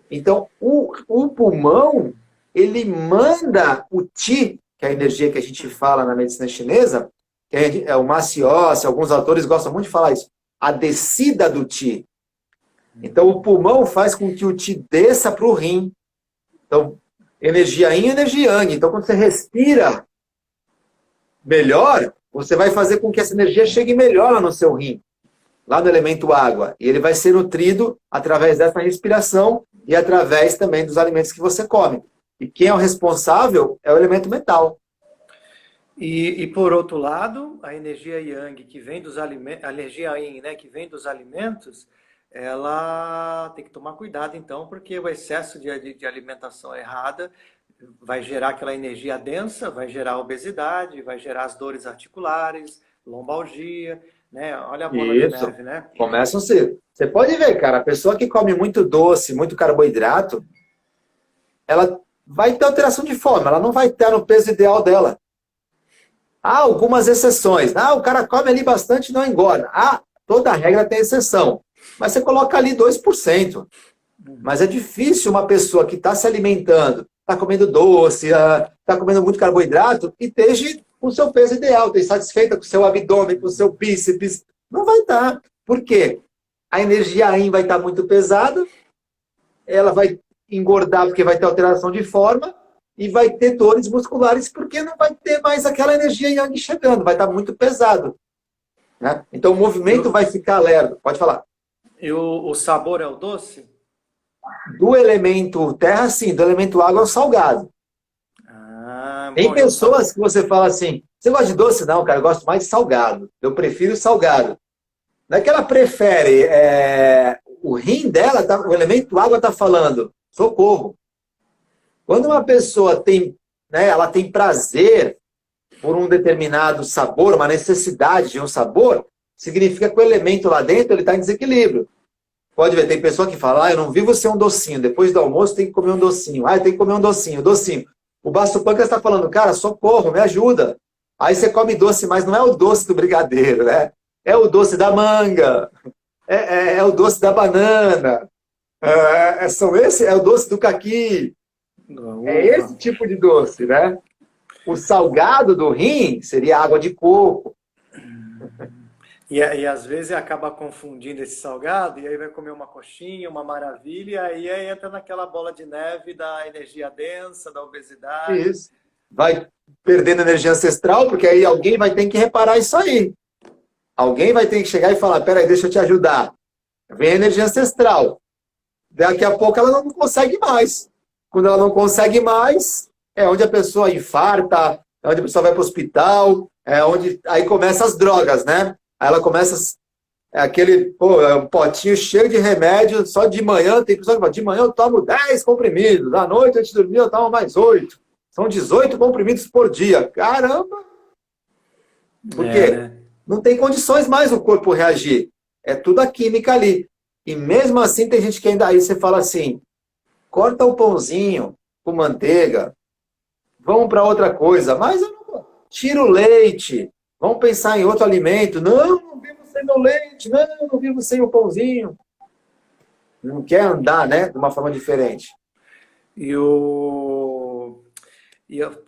Então, o pulmão, ele manda o Qi, que é a energia que a gente fala na medicina chinesa, que é o Maciossi, alguns autores gostam muito de falar isso, a descida do Qi. Então, o pulmão faz com que o Qi desça para o rim. Então, energia Yin e energia Yang. Então, quando você respira melhor, você vai fazer com que essa energia chegue melhor lá no seu rim, lá no elemento água. E ele vai ser nutrido através dessa respiração e através também dos alimentos que você come. E quem é o responsável é o elemento metal. E por outro lado, a energia Yang, que vem dos alimentos, a energia Yin, né, que vem dos alimentos, ela tem que tomar cuidado, então, porque o excesso de alimentação errada vai gerar aquela energia densa, vai gerar obesidade, vai gerar as dores articulares, lombalgia, né? Olha a bola de neve, né? Começa a ser. Você pode ver, cara, a pessoa que come muito doce, muito carboidrato, ela vai ter alteração de forma, ela não vai estar no peso ideal dela. Há algumas exceções. O cara come ali bastante e não engorda. Toda regra tem exceção. Mas você coloca ali 2%. Mas é difícil uma pessoa que está se alimentando, está comendo doce, está comendo muito carboidrato e esteja com o seu peso ideal, esteja satisfeita com o seu abdômen, com o seu bíceps. Não vai estar. Por quê? A energia Yin vai estar muito pesada, ela vai engordar porque vai ter alteração de forma e vai ter dores musculares porque não vai ter mais aquela energia Yang chegando, vai estar muito pesado. Né? Então o movimento vai ficar lerdo. Pode falar. E o sabor é o doce? Do elemento terra, sim. Do elemento água é o salgado. Tem pessoas que você fala assim, você gosta de doce? Não, cara, eu gosto mais de salgado. Eu prefiro salgado. Não é que ela prefere o rim dela, o elemento água está falando, socorro. Quando uma pessoa tem, né, ela tem prazer por um determinado sabor, uma necessidade de um sabor, significa que o elemento lá dentro ele está em desequilíbrio. Pode ver, tem pessoa que fala, eu não vivo sem um docinho, depois do almoço tem que comer um docinho, tem que comer um docinho, docinho. O Basto Pancas está falando, cara, socorro, me ajuda. Aí você come doce, mas não é o doce do brigadeiro, né? É o doce da manga, é o doce da banana, é o doce do caqui. É esse tipo de doce, né? O salgado do rim seria água de coco. E às vezes acaba confundindo esse salgado, e aí vai comer uma coxinha, uma maravilha, e aí entra naquela bola de neve da energia densa, da obesidade. Isso. Vai perdendo energia ancestral, porque aí alguém vai ter que reparar isso aí. Alguém vai ter que chegar e falar, peraí, deixa eu te ajudar. Vem a energia ancestral. Daqui a pouco ela não consegue mais. Quando ela não consegue mais, é onde a pessoa infarta, é onde a pessoa vai para o hospital, é onde aí começam as drogas, né? Aí ela começa aquele um potinho cheio de remédio, só de manhã, tem pessoa que fala, de manhã eu tomo 10 comprimidos, à noite antes de dormir eu tomo mais 8. São 18 comprimidos por dia. Caramba! Por quê? Né? Não tem condições mais o corpo reagir. É tudo a química ali. E mesmo assim tem gente que ainda aí você fala assim, corta o pãozinho com manteiga, vamos para outra coisa, mas eu não tira o leite, vamos pensar em outro alimento. Não vivo sem meu leite, não vivo sem o pãozinho. Não quer andar, né, de uma forma diferente.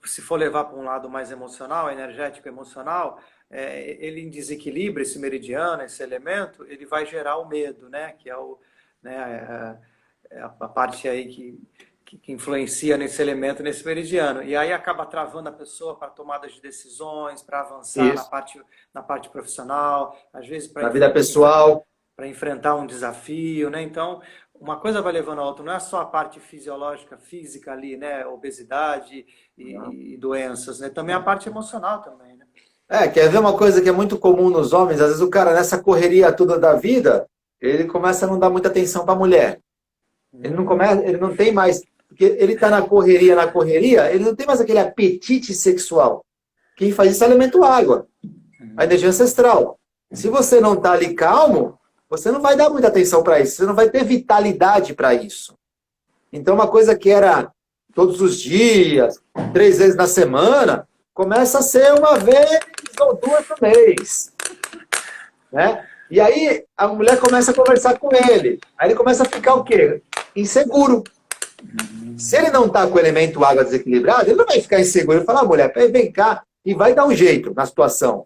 Se for levar para um lado mais emocional, energético, emocional, ele em desequilíbrio, esse meridiano, esse elemento, ele vai gerar o medo, né? Que é a parte aí que influencia nesse elemento, nesse meridiano. E aí acaba travando a pessoa para tomadas de decisões, para avançar na parte profissional, às vezes na vida pessoal, para enfrentar um desafio, né? Então, uma coisa vai levando a outra, não é só a parte fisiológica, física ali, né? Obesidade e doenças, né? Também a parte emocional também, né? Quer ver uma coisa que é muito comum nos homens? Às vezes o cara, nessa correria toda da vida, ele começa a não dar muita atenção para a mulher. Ele não tem mais, porque ele está na correria, ele não tem mais aquele apetite sexual. Quem faz isso é o elemento água, a energia ancestral. Se você não está ali calmo, você não vai dar muita atenção para isso, você não vai ter vitalidade para isso. Então, uma coisa que era todos os dias, 3 vezes na semana, começa a ser uma vez ou 2 por mês. Né? E aí, a mulher começa a conversar com ele. Aí ele começa a ficar o quê? Inseguro. Se ele não está com o elemento água desequilibrado, ele não vai ficar inseguro. Ele fala, mulher, vem cá, e vai dar um jeito na situação.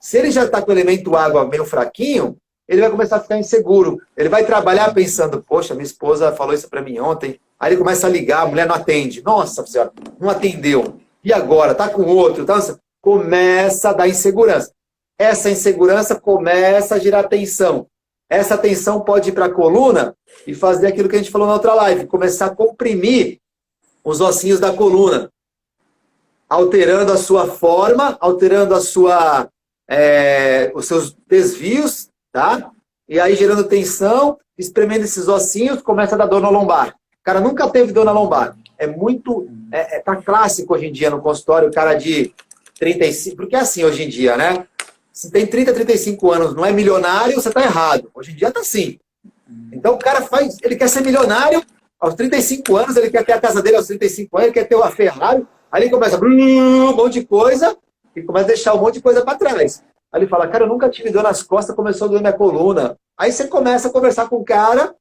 Se ele já está com o elemento água meio fraquinho, ele vai começar a ficar inseguro. Ele vai trabalhar pensando, poxa, minha esposa falou isso para mim ontem. Aí ele começa a ligar, a mulher não atende. Nossa senhora, não atendeu. E agora? Tá com outro? Tá? Começa a dar insegurança. Essa insegurança começa a gerar tensão. Essa tensão pode ir para a coluna e fazer aquilo que a gente falou na outra live, começar a comprimir os ossinhos da coluna, alterando a sua forma, alterando a sua, os seus desvios, tá? E aí gerando tensão, espremendo esses ossinhos, começa a dar dor na lombar. O cara nunca teve dor na lombar. Tá clássico hoje em dia no consultório, o cara de 35, porque é assim hoje em dia, né? Se tem 30, 35 anos, não é milionário, você tá errado. Hoje em dia tá assim. Então o cara ele quer ser milionário, aos 35 anos, ele quer ter a casa dele aos 35 anos, ele quer ter uma Ferrari, aí ele começa um monte de coisa, e começa a deixar um monte de coisa para trás. Aí ele fala, cara, eu nunca tive dor nas costas, começou a doer minha coluna. Aí você começa a conversar com o cara,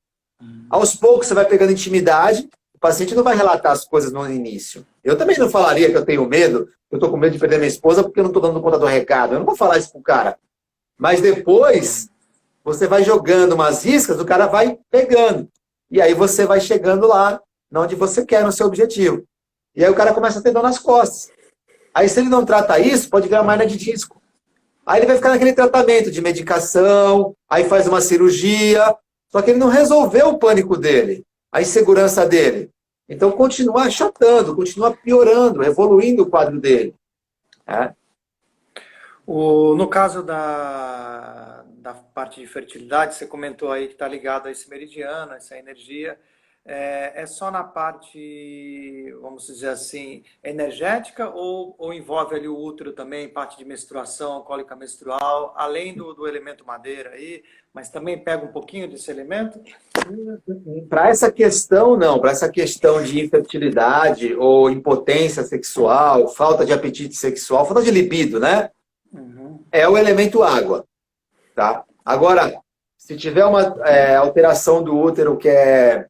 aos poucos você vai pegando intimidade, o paciente não vai relatar as coisas no início. Eu também não falaria que eu tenho medo, eu tô com medo de perder minha esposa porque eu não tô dando conta do recado. Eu não vou falar isso pro cara. Mas depois, você vai jogando umas iscas, o cara vai pegando. E aí você vai chegando lá, onde você quer, no seu objetivo. E aí o cara começa a ter dor nas costas. Aí se ele não trata isso, pode virar uma hernia de disco. Aí ele vai ficar naquele tratamento de medicação, aí faz uma cirurgia, só que ele não resolveu o pânico dele, a insegurança dele. Então continua achatando, continua piorando, evoluindo o quadro dele. No caso da da parte de fertilidade, você comentou aí que está ligado a esse meridiano, essa energia. É só na parte, vamos dizer assim, energética ou envolve ali o útero também, parte de menstruação, cólica menstrual, além do elemento madeira aí, mas também pega um pouquinho desse elemento? Para essa questão, não. Para essa questão de infertilidade ou impotência sexual, falta de apetite sexual, falta de libido, né? Uhum. É o elemento água, tá? Agora, se tiver uma alteração do útero, que é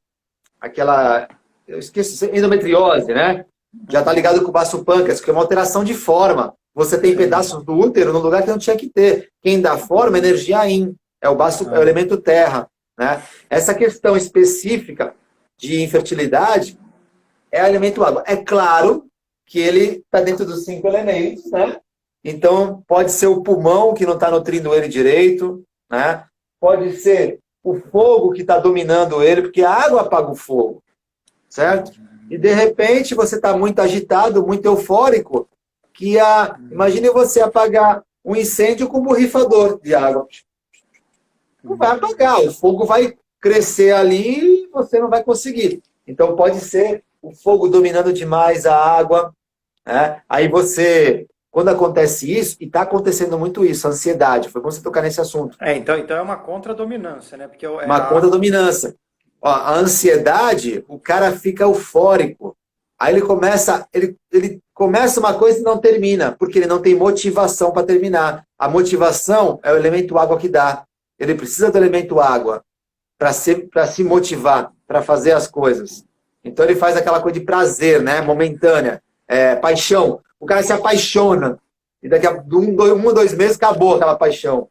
aquela, eu esqueci, endometriose, né? Já está ligado com o baço pâncreas, que é uma alteração de forma. Você tem pedaços do útero no lugar que não tinha que ter. Quem dá forma é energia yin, é o elemento terra, né? Essa questão específica de infertilidade é o elemento água. É claro que ele está dentro dos 5 elementos, né? Então, pode ser o pulmão que não está nutrindo ele direito, né? Pode ser o fogo que está dominando ele, porque a água apaga o fogo, certo? E, de repente, você está muito agitado, muito eufórico, imagine você apagar um incêndio com um borrifador de água. Não vai apagar, o fogo vai crescer ali e você não vai conseguir. Então, pode ser o fogo dominando demais a água, né? Aí você... Quando acontece isso, e está acontecendo muito isso, a ansiedade, foi bom você tocar nesse assunto. Então é uma contradominância, né? Porque Uma contradominância. Ó, a ansiedade, o cara fica eufórico. Aí ele começa uma coisa e não termina, porque ele não tem motivação para terminar. A motivação é o elemento água que dá. Ele precisa do elemento água para se motivar, para fazer as coisas. Então ele faz aquela coisa de prazer, né? Momentânea, paixão. O cara se apaixona. E daqui a 1 ou 2 meses acabou aquela paixão.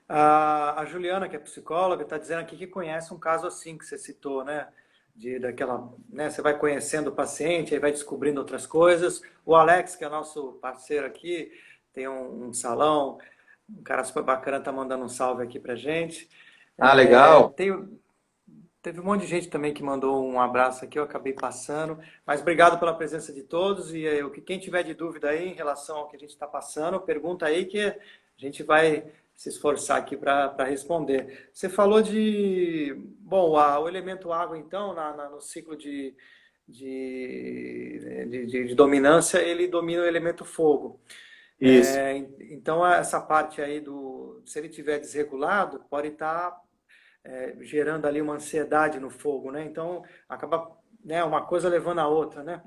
A Juliana, que é psicóloga, está dizendo aqui que conhece um caso assim que você citou, né? Né? Você vai conhecendo o paciente, aí vai descobrindo outras coisas. O Alex, que é nosso parceiro aqui, tem um salão, um cara super bacana, está mandando um salve aqui pra gente. Legal. Teve um monte de gente também que mandou um abraço aqui, eu acabei passando. Mas obrigado pela presença de todos. E quem tiver de dúvida aí em relação ao que a gente está passando, pergunta aí que a gente vai se esforçar aqui para responder. Você falou o elemento água, então, no ciclo de dominância, ele domina o elemento fogo. Isso. Então, essa parte aí se ele tiver desregulado, pode estar gerando ali uma ansiedade no fogo, né? Então, acaba, né, uma coisa levando a outra, né?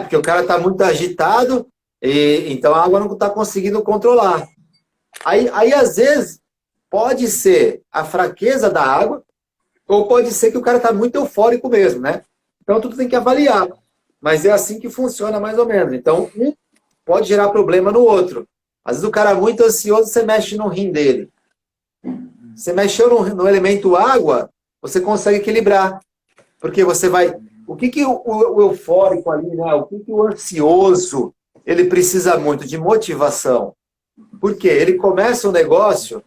Porque o cara está muito agitado, e então a água não está conseguindo controlar. Aí, às vezes, pode ser a fraqueza da água, ou pode ser que o cara está muito eufórico mesmo, né? Então, tudo tem que avaliar. Mas é assim que funciona, mais ou menos. Então, um pode gerar problema no outro. Às vezes, o cara é muito ansioso, você mexe no rim dele. Você mexeu no elemento água, você consegue equilibrar. Porque você vai... O que o eufórico ali, né? O que o ansioso, ele precisa muito de motivação. Por quê? Ele começa um negócio,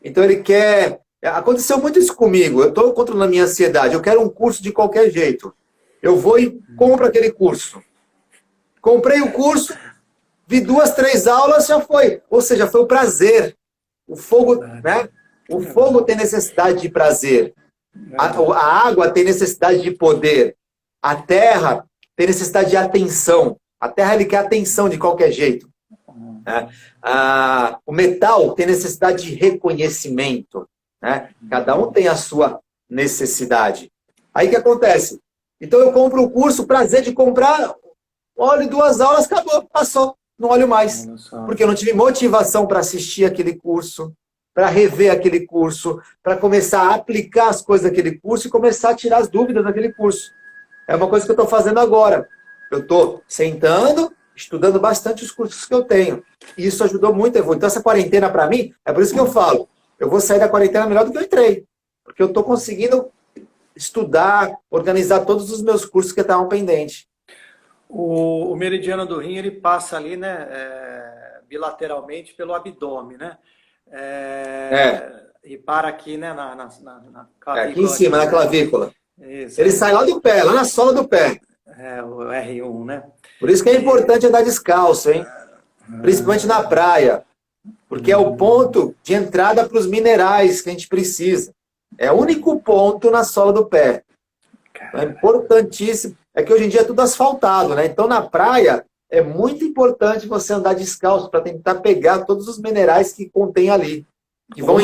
então ele quer... Aconteceu muito isso comigo. Eu estou controlando a minha ansiedade. Eu quero um curso de qualquer jeito. Eu vou e compro aquele curso. Comprei o curso, vi 2, 3 aulas, já foi. Ou seja, foi o prazer. O fogo, né? O fogo tem necessidade de prazer. A água tem necessidade de poder. A terra tem necessidade de atenção. A terra ele quer atenção de qualquer jeito. Né? O metal tem necessidade de reconhecimento. Né? Cada um tem a sua necessidade. Aí o que acontece? Então eu compro o curso, prazer de comprar, olho 2 aulas, acabou, passou. Não olho mais. Porque eu não tive motivação para assistir aquele curso, para rever aquele curso, para começar a aplicar as coisas daquele curso e começar a tirar as dúvidas daquele curso. É uma coisa que eu estou fazendo agora. Eu estou sentando, estudando bastante os cursos que eu tenho. E isso ajudou muito a evoluir. Então essa quarentena para mim, é por isso que eu falo, eu vou sair da quarentena melhor do que eu entrei. Porque eu estou conseguindo estudar, organizar todos os meus cursos que estavam pendentes. O meridiano do rim, ele passa ali, né, bilateralmente pelo abdômen, né? E para aqui, né, na clavícula. Aqui em cima, aqui, na clavícula. Isso, ele sai lá do pé, lá na sola do pé. O R1, né? Por isso que é importante andar descalço, hein? Principalmente na praia. Porque é o ponto de entrada para os minerais que a gente precisa. É o único ponto na sola do pé. Então, é importantíssimo. É que hoje em dia é tudo asfaltado, né? Então, na praia, é muito importante você andar descalço para tentar pegar todos os minerais que contém ali. Que vão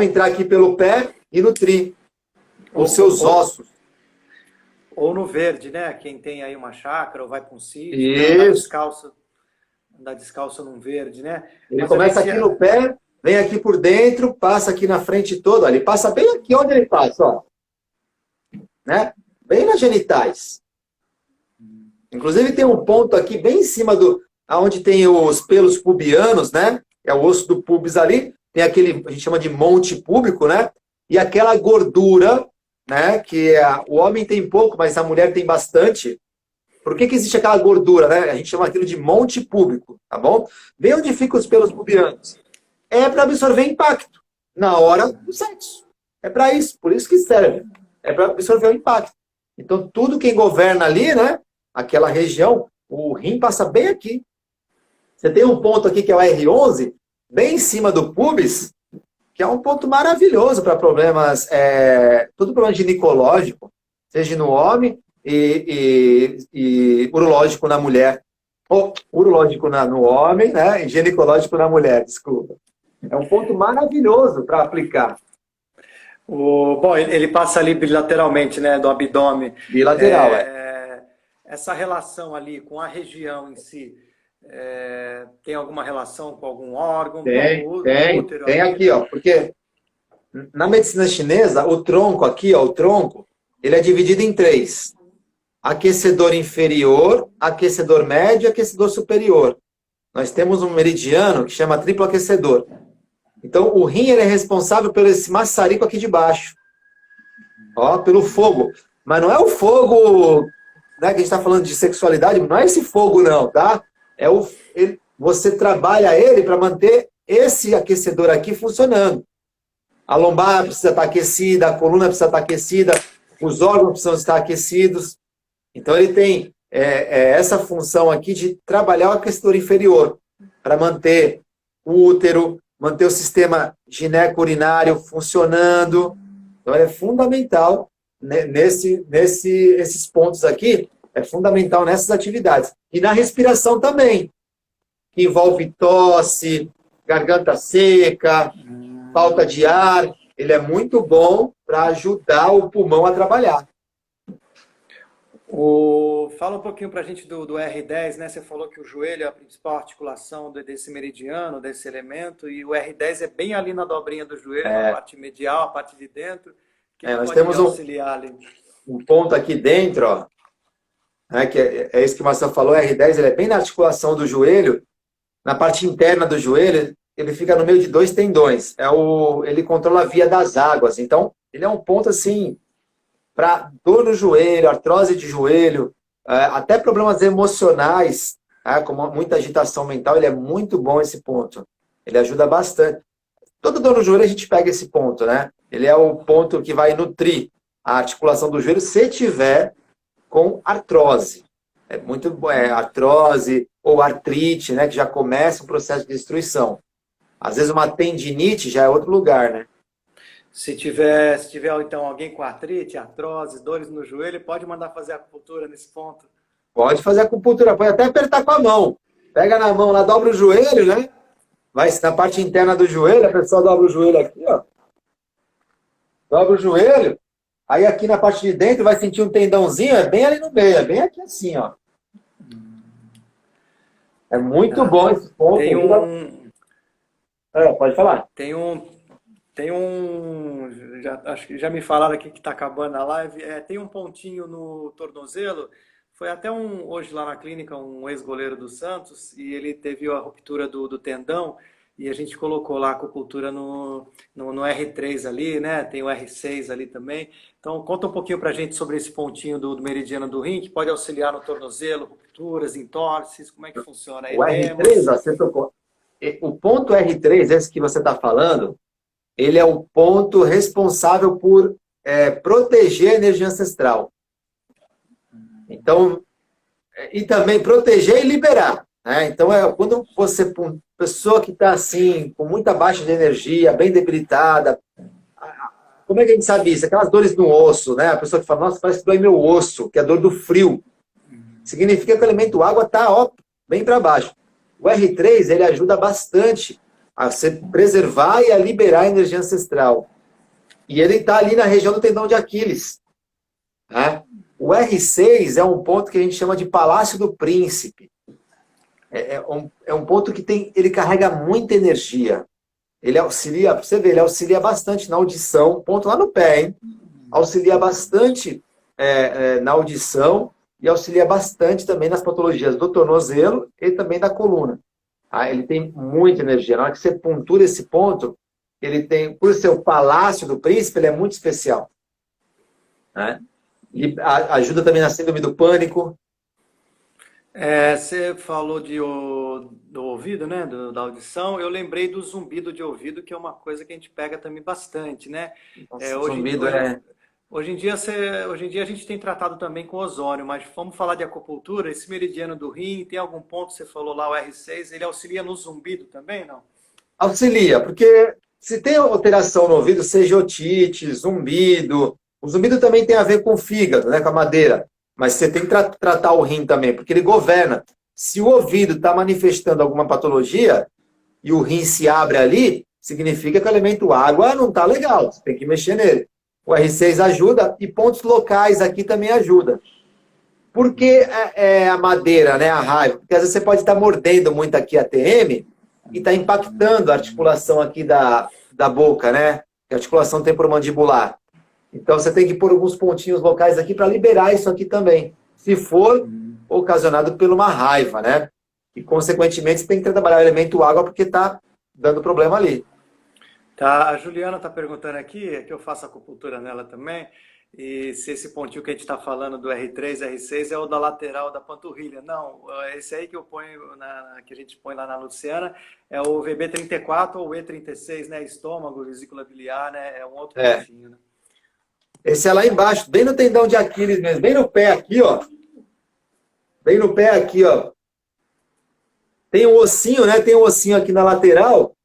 entrar aqui pelo pé e nutrir os seus ossos. Ou no verde, né? Quem tem aí uma chácara ou vai para um sítio, Isso. Andar descalço num verde, né? Ele Mas começa aqui no pé, vem aqui por dentro, passa aqui na frente toda. Ele passa bem aqui onde ele passa, ó. Né? Bem nas genitais. Inclusive tem um ponto aqui bem em cima onde tem os pelos pubianos, né? É o osso do pubis ali. Tem aquele, a gente chama de monte púbico, né? E aquela gordura, né? Que o homem tem pouco, mas a mulher tem bastante. Por que existe aquela gordura, né? A gente chama aquilo de monte púbico, tá bom? Vê onde ficam os pelos pubianos. É para absorver impacto na hora do sexo. É para isso, por isso que serve. É para absorver o impacto. Então, tudo quem governa ali, né? Aquela região, o rim passa bem aqui. Você tem um ponto aqui que é o R11, bem em cima do pubis, que é um ponto maravilhoso para problemas, todo problema ginecológico, seja no homem e urológico na mulher. Ou urológico no homem, né? E ginecológico na mulher, desculpa. É um ponto maravilhoso para aplicar. Bom, ele passa ali bilateralmente, né, do abdômen. Bilateral, Essa relação ali com a região em si, tem alguma relação com algum órgão? Tem aqui, ó, porque na medicina chinesa, o tronco aqui, ó, ele é dividido em 3. Aquecedor inferior, aquecedor médio e aquecedor superior. Nós temos um meridiano que chama triplo aquecedor. Então, o rim ele é responsável pelo esse maçarico aqui de baixo. Ó, pelo fogo. Mas não é o fogo, né, que a gente está falando de sexualidade, não é esse fogo não, tá? Você trabalha ele para manter esse aquecedor aqui funcionando. A lombar precisa estar aquecida, a coluna precisa estar aquecida, os órgãos precisam estar aquecidos. Então, ele tem essa função aqui de trabalhar o aquecedor inferior para manter o útero, manter o sistema gineco-urinário funcionando. Então, é fundamental nesses pontos aqui, é fundamental nessas atividades. E na respiração também, que envolve tosse, garganta seca, falta de ar. Ele é muito bom para ajudar o pulmão a trabalhar. Fala um pouquinho para a gente do R10, né? Você falou que o joelho é a principal articulação desse meridiano, desse elemento, e o R10 é bem ali na dobrinha do joelho, na parte medial, a parte de dentro, que nós pode temos auxiliar ali. Um ponto aqui dentro, ó, né, que é isso que o Marcelo falou, o R10 ele é bem na articulação do joelho, na parte interna do joelho, ele fica no meio de 2 tendões. Ele controla a via das águas, então ele é um ponto assim para dor no joelho, artrose de joelho, até problemas emocionais, como muita agitação mental, ele é muito bom esse ponto. Ele ajuda bastante. Toda dor no joelho a gente pega esse ponto, né? Ele é o ponto que vai nutrir a articulação do joelho se tiver com artrose. É muito bom, artrose ou artrite, né? Que já começa um processo de destruição. Às vezes uma tendinite já é outro lugar, né? Se tiver então alguém com artrite, artrose, dores no joelho, pode mandar fazer acupuntura nesse ponto? Pode fazer acupuntura, pode até apertar com a mão. Pega na mão lá, dobra o joelho, né? Vai na parte interna do joelho, a pessoa dobra o joelho aqui, ó. Dobra o joelho. Aí aqui na parte de dentro vai sentir um tendãozinho, é bem ali no meio, é bem aqui assim, ó. É muito bom esse ponto. Pode falar. Acho que já me falaram aqui que está acabando a live. Tem um pontinho no tornozelo. Foi até hoje lá na clínica um ex-goleiro do Santos e ele teve a ruptura do tendão e a gente colocou lá a acupuntura no R3 ali, né? Tem o R6 ali também. Então conta um pouquinho pra gente sobre esse pontinho do meridiano do rim, que pode auxiliar no tornozelo, rupturas, entorses, como é que funciona? O R3, você tocou. O ponto R3, esse que você está falando, ele é o ponto responsável por proteger a energia ancestral. Então, e também proteger e liberar. né? Então, quando você, pessoa que está assim, com muita baixa de energia, bem debilitada, como é que a gente sabe isso? Aquelas dores no osso, né? A pessoa que fala, nossa, parece que dói meu osso, que é a dor do frio. Significa que o elemento água está, ó, bem para baixo. O R3, ele ajuda bastante a você preservar e a liberar a energia ancestral. E ele está ali na região do tendão de Aquiles. Né? O R6 é um ponto que a gente chama de Palácio do Príncipe. É um ponto que ele carrega muita energia. Ele auxilia, você vê, ele auxilia bastante na audição, ponto lá no pé, hein? Auxilia bastante na audição e auxilia bastante também nas patologias do tornozelo e também da coluna. Ah, ele tem muita energia. Na hora que você pontura esse ponto, ele tem, por ser o Palácio do Príncipe, ele é muito especial. Né? Ele ajuda também na síndrome do pânico. Você falou do ouvido, né? Da audição. Eu lembrei do zumbido de ouvido, que é uma coisa que a gente pega também bastante, né? Nossa, zumbido é... Hoje em dia a gente tem tratado também com ozônio, mas vamos falar de acupuntura, esse meridiano do rim, tem algum ponto, você falou lá, o R6, ele auxilia no zumbido também, não? Auxilia, porque se tem alteração no ouvido, seja otite, zumbido, o zumbido também tem a ver com o fígado, né, com a madeira, mas você tem que tratar o rim também, porque ele governa. Se o ouvido está manifestando alguma patologia e o rim se abre ali, significa que o elemento água não está legal, você tem que mexer nele. O R6 ajuda e pontos locais aqui também ajuda. Por que a madeira, né, a raiva? Porque às vezes você pode estar mordendo muito aqui a TM e está impactando a articulação aqui da boca, né? Que é a articulação temporomandibular. Então você tem que pôr alguns pontinhos locais aqui para liberar isso aqui também. Se for ocasionado por uma raiva, né? E consequentemente você tem que trabalhar o elemento água porque está dando problema ali. Tá, a Juliana está perguntando aqui, que eu faço acupuntura nela também, e se esse pontinho que a gente está falando do R3, R6 é o da lateral da panturrilha. Não, esse aí que eu ponho, que a gente põe lá na Luciana, é o VB34 ou E36, né? Estômago, vesícula biliar, né? É um outro pontinho, né? Esse é lá embaixo, bem no tendão de Aquiles mesmo, bem no pé aqui, ó. Bem no pé aqui, ó. Tem um ossinho, né? Tem um ossinho aqui na lateral.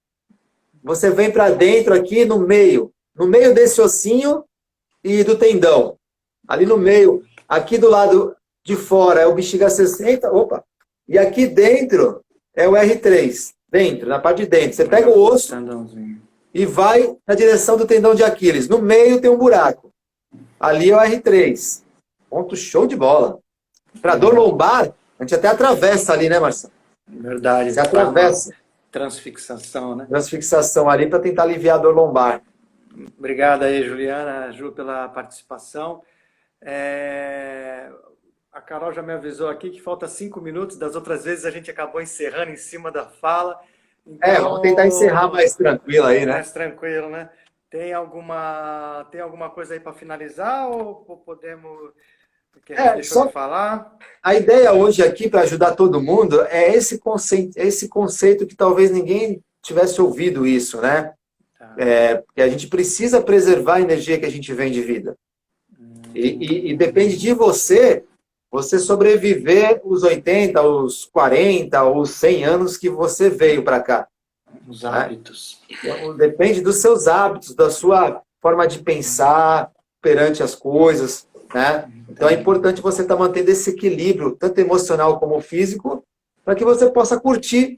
Você vem para dentro aqui no meio desse ossinho e do tendão. Ali no meio, aqui do lado de fora é o bexiga 60, opa. E aqui dentro é o R3, dentro, na parte de dentro. Você pega o osso e vai na direção do tendão de Aquiles. No meio tem um buraco. Ali é o R3. Ponto show de bola. Para dor lombar, a gente até atravessa ali, né, Marcelo? Verdade. Você atravessa. Transfixação, né? Transfixação ali para tentar aliviar a dor lombar. Obrigado aí, Juliana, Ju, pela participação. A Carol já me avisou aqui que falta 5 minutos, das outras vezes a gente acabou encerrando em cima da fala. Então, vamos tentar encerrar mais tranquilo aí, né? Mais tranquilo, né? Tem alguma coisa aí para finalizar ou podemos... Porque a gente deixou de falar. A ideia hoje aqui, para ajudar todo mundo, é esse conceito que talvez ninguém tivesse ouvido isso, né? Tá. Porque a gente precisa preservar a energia que a gente vem de vida. E depende de você sobreviver os 80, os 40, os 100 anos que você veio para cá. Os hábitos. Né? Depende dos seus hábitos, da sua forma de pensar perante as coisas, né? Então é importante você estar mantendo esse equilíbrio, tanto emocional como físico, para que você possa curtir,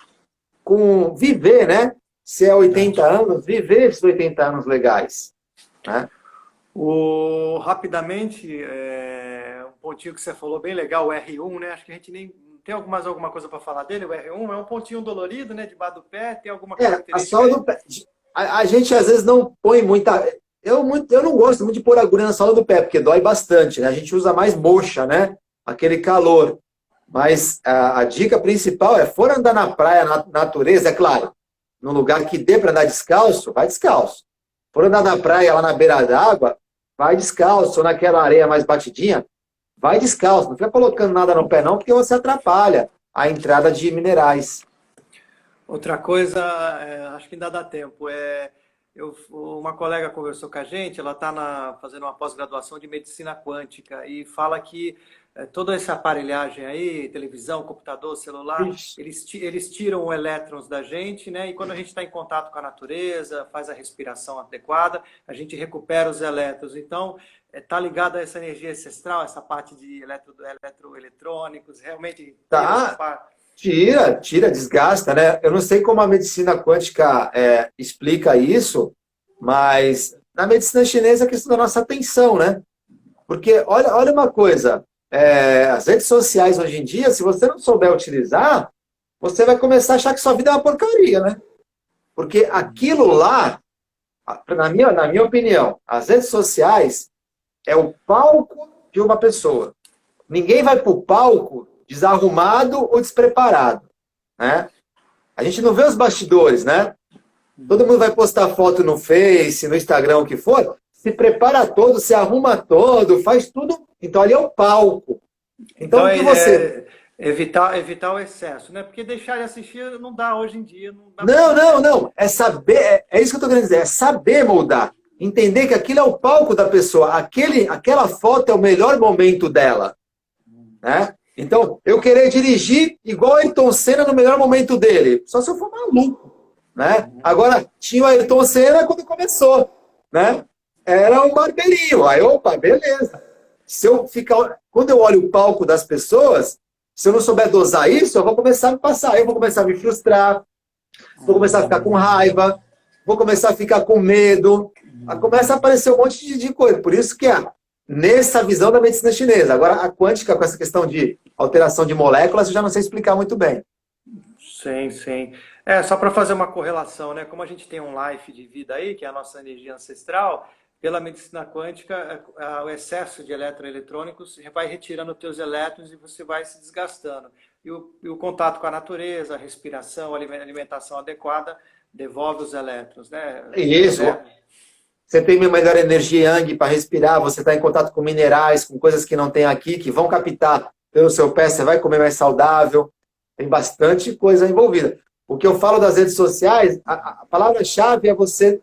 viver, né? Se é 80 anos, viver esses 80 anos legais. Né? Rapidamente, um pontinho que você falou bem legal, o R1, né? Acho que a gente nem tem mais alguma coisa para falar dele. O R1 é um pontinho dolorido, né? Debaixo do pé, tem alguma característica? A sola do pé. A gente às vezes não põe muita... Eu não gosto muito de pôr agulha na sola do pé, porque dói bastante, né? A gente usa mais moxa, né? Aquele calor. Mas a dica principal for andar na praia, na natureza, é claro. Num lugar que dê para andar descalço, vai descalço. For andar na praia, lá na beira d'água, vai descalço. Ou naquela areia mais batidinha, vai descalço. Não fica colocando nada no pé não, porque você atrapalha a entrada de minerais. Outra coisa, acho que ainda dá tempo, Uma colega conversou com a gente, ela está fazendo uma pós-graduação de medicina quântica e fala que toda essa aparelhagem aí, televisão, computador, celular, Ixi. eles tiram o elétrons da gente, né? E quando a gente está em contato com a natureza, faz a respiração adequada, a gente recupera os elétrons. Então, está ligado a essa energia ancestral, essa parte de eletroeletrônicos, realmente tira essa Tá, parte. tira, desgasta, né? Eu não sei como a medicina quântica explica isso, mas na medicina chinesa é a questão da nossa atenção, né? Porque olha uma coisa, as redes sociais hoje em dia, se você não souber utilizar, você vai começar a achar que sua vida é uma porcaria, né? Porque aquilo lá, na minha opinião, as redes sociais é o palco de uma pessoa. Ninguém vai para o palco desarrumado ou despreparado, né? A gente não vê os bastidores, né? Todo mundo vai postar foto no Face, no Instagram, o que for, se prepara todo, se arruma todo, faz tudo. Então ali é o palco. Então Então, o que você... evitar o excesso, né? Porque deixar de assistir não dá hoje em dia, não dá para Não, deixar. não, não. É saber, é isso que eu estou querendo dizer, é saber moldar. Entender que aquilo é o palco da pessoa, aquela foto é o melhor momento dela, né? Então, eu querer dirigir igual Ayrton Senna no melhor momento dele, só se eu for maluco, né? Agora, tinha o Ayrton Senna quando começou, né? Era um barbeirinho, aí, opa, beleza. Se eu ficar, quando eu olho o palco das pessoas, se eu não souber dosar isso, eu vou começar a me passar, eu vou começar a me frustrar, vou começar a ficar com raiva, vou começar a ficar com medo, começa a aparecer um monte de coisa. Por isso que nessa visão da medicina chinesa. Agora, a quântica, com essa questão de alteração de moléculas, eu já não sei explicar muito bem. Sim, sim. Só para fazer uma correlação, né? Como a gente tem um life de vida aí, que é a nossa energia ancestral, pela medicina quântica, o excesso de eletroeletrônicos vai retirando os teus elétrons e você vai se desgastando. E o contato com a natureza, a respiração, a alimentação adequada, devolve os elétrons, né? Isso. Você tem uma melhor energia yang para respirar, você está em contato com minerais, com coisas que não tem aqui, que vão captar pelo seu pé, você vai comer mais saudável. Tem bastante coisa envolvida. O que eu falo das redes sociais, a palavra-chave é você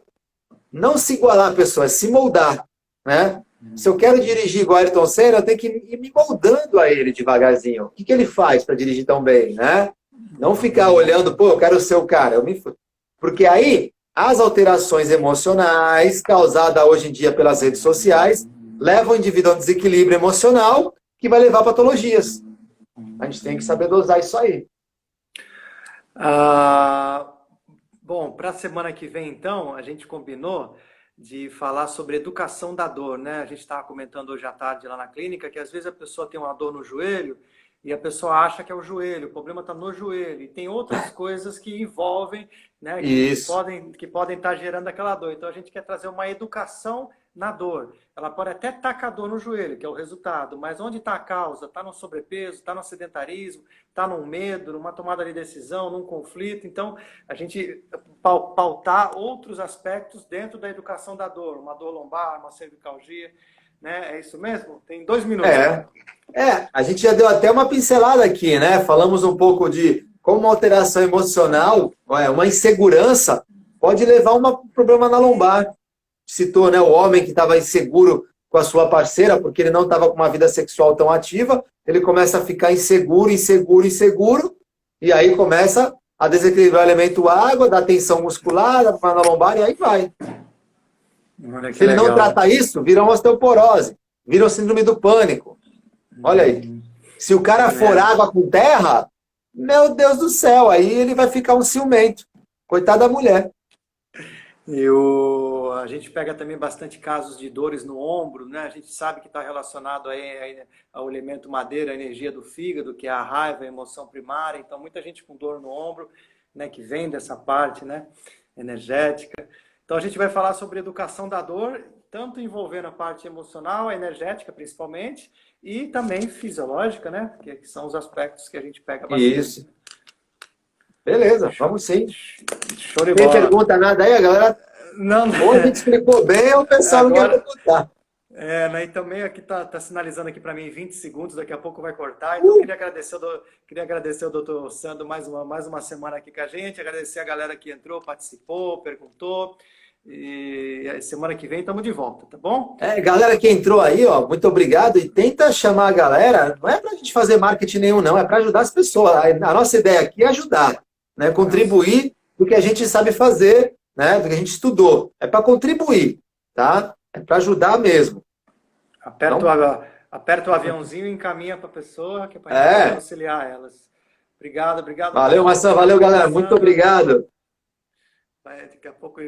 não se igualar à pessoa, é se moldar, né? Se eu quero dirigir igual Ayrton Senna, eu tenho que ir me moldando a ele devagarzinho. O que ele faz para dirigir tão bem, né? Não ficar olhando, pô, eu quero ser o cara. Porque aí, as alterações emocionais causadas hoje em dia pelas redes sociais levam o indivíduo a um desequilíbrio emocional que vai levar a patologias. A gente tem que saber dosar isso aí. Bom, para a semana que vem, então, a gente combinou de falar sobre educação da dor, né? A gente estava comentando hoje à tarde lá na clínica que às vezes a pessoa tem uma dor no joelho e a pessoa acha que é o joelho, o problema está no joelho. E tem outras coisas que envolvem, né, Isso. que podem estar gerando aquela dor. Então a gente quer trazer uma educação na dor. Ela pode até estar com a dor no joelho, que é o resultado, mas onde está a causa? Está no sobrepeso, está no sedentarismo, está num medo, numa tomada de decisão, num conflito. Então, a gente pautar outros aspectos dentro da educação da dor, uma dor lombar, uma cervicalgia, né? É isso mesmo? Tem 2 minutos. A gente já deu até uma pincelada aqui, né? Falamos um pouco de como uma alteração emocional, uma insegurança, pode levar a um problema na lombar. Citou, né, o homem que estava inseguro com a sua parceira, porque ele não estava com uma vida sexual tão ativa, ele começa a ficar inseguro, e aí começa a desequilibrar o elemento água, dá tensão muscular, dá na lombar, e aí vai. Se ele não trata isso, vira uma osteoporose, vira uma síndrome do pânico. Olha aí. Se o cara for água com terra, meu Deus do céu, aí ele vai ficar um ciumento. Coitada da mulher. A gente pega também bastante casos de dores no ombro, né? A gente sabe que está relacionado aí ao elemento madeira, a energia do fígado, que é a raiva, a emoção primária. Então, muita gente com dor no ombro, né? Que vem dessa parte, né? Energética. Então, a gente vai falar sobre educação da dor, tanto envolvendo a parte emocional, a energética principalmente, e também fisiológica, né? Que são os aspectos que a gente pega bastante. Isso. Beleza, vamos sim. Show de Tem bola. pergunta nada aí, a galera? Não. Ou a gente explicou bem, ou o pessoal não quer perguntar. Né, e também aqui tá sinalizando aqui para mim 20 segundos, daqui a pouco vai cortar. Então, queria agradecer ao doutor Sandro mais uma semana aqui com a gente, agradecer a galera que entrou, participou, perguntou. E semana que vem estamos de volta, tá bom? Galera que entrou aí, ó, muito obrigado. E tenta chamar a galera, não é pra gente fazer marketing nenhum, não, é para ajudar as pessoas. A nossa ideia aqui é ajudar, né? Contribuir do que a gente sabe fazer, né? Do que a gente estudou. É para contribuir, tá? É para ajudar mesmo. Aperta o aviãozinho e encaminha para a pessoa, que é para a gente auxiliar elas. Obrigado. Valeu, Maçã. Valeu, galera. Muito obrigado. Daqui a pouco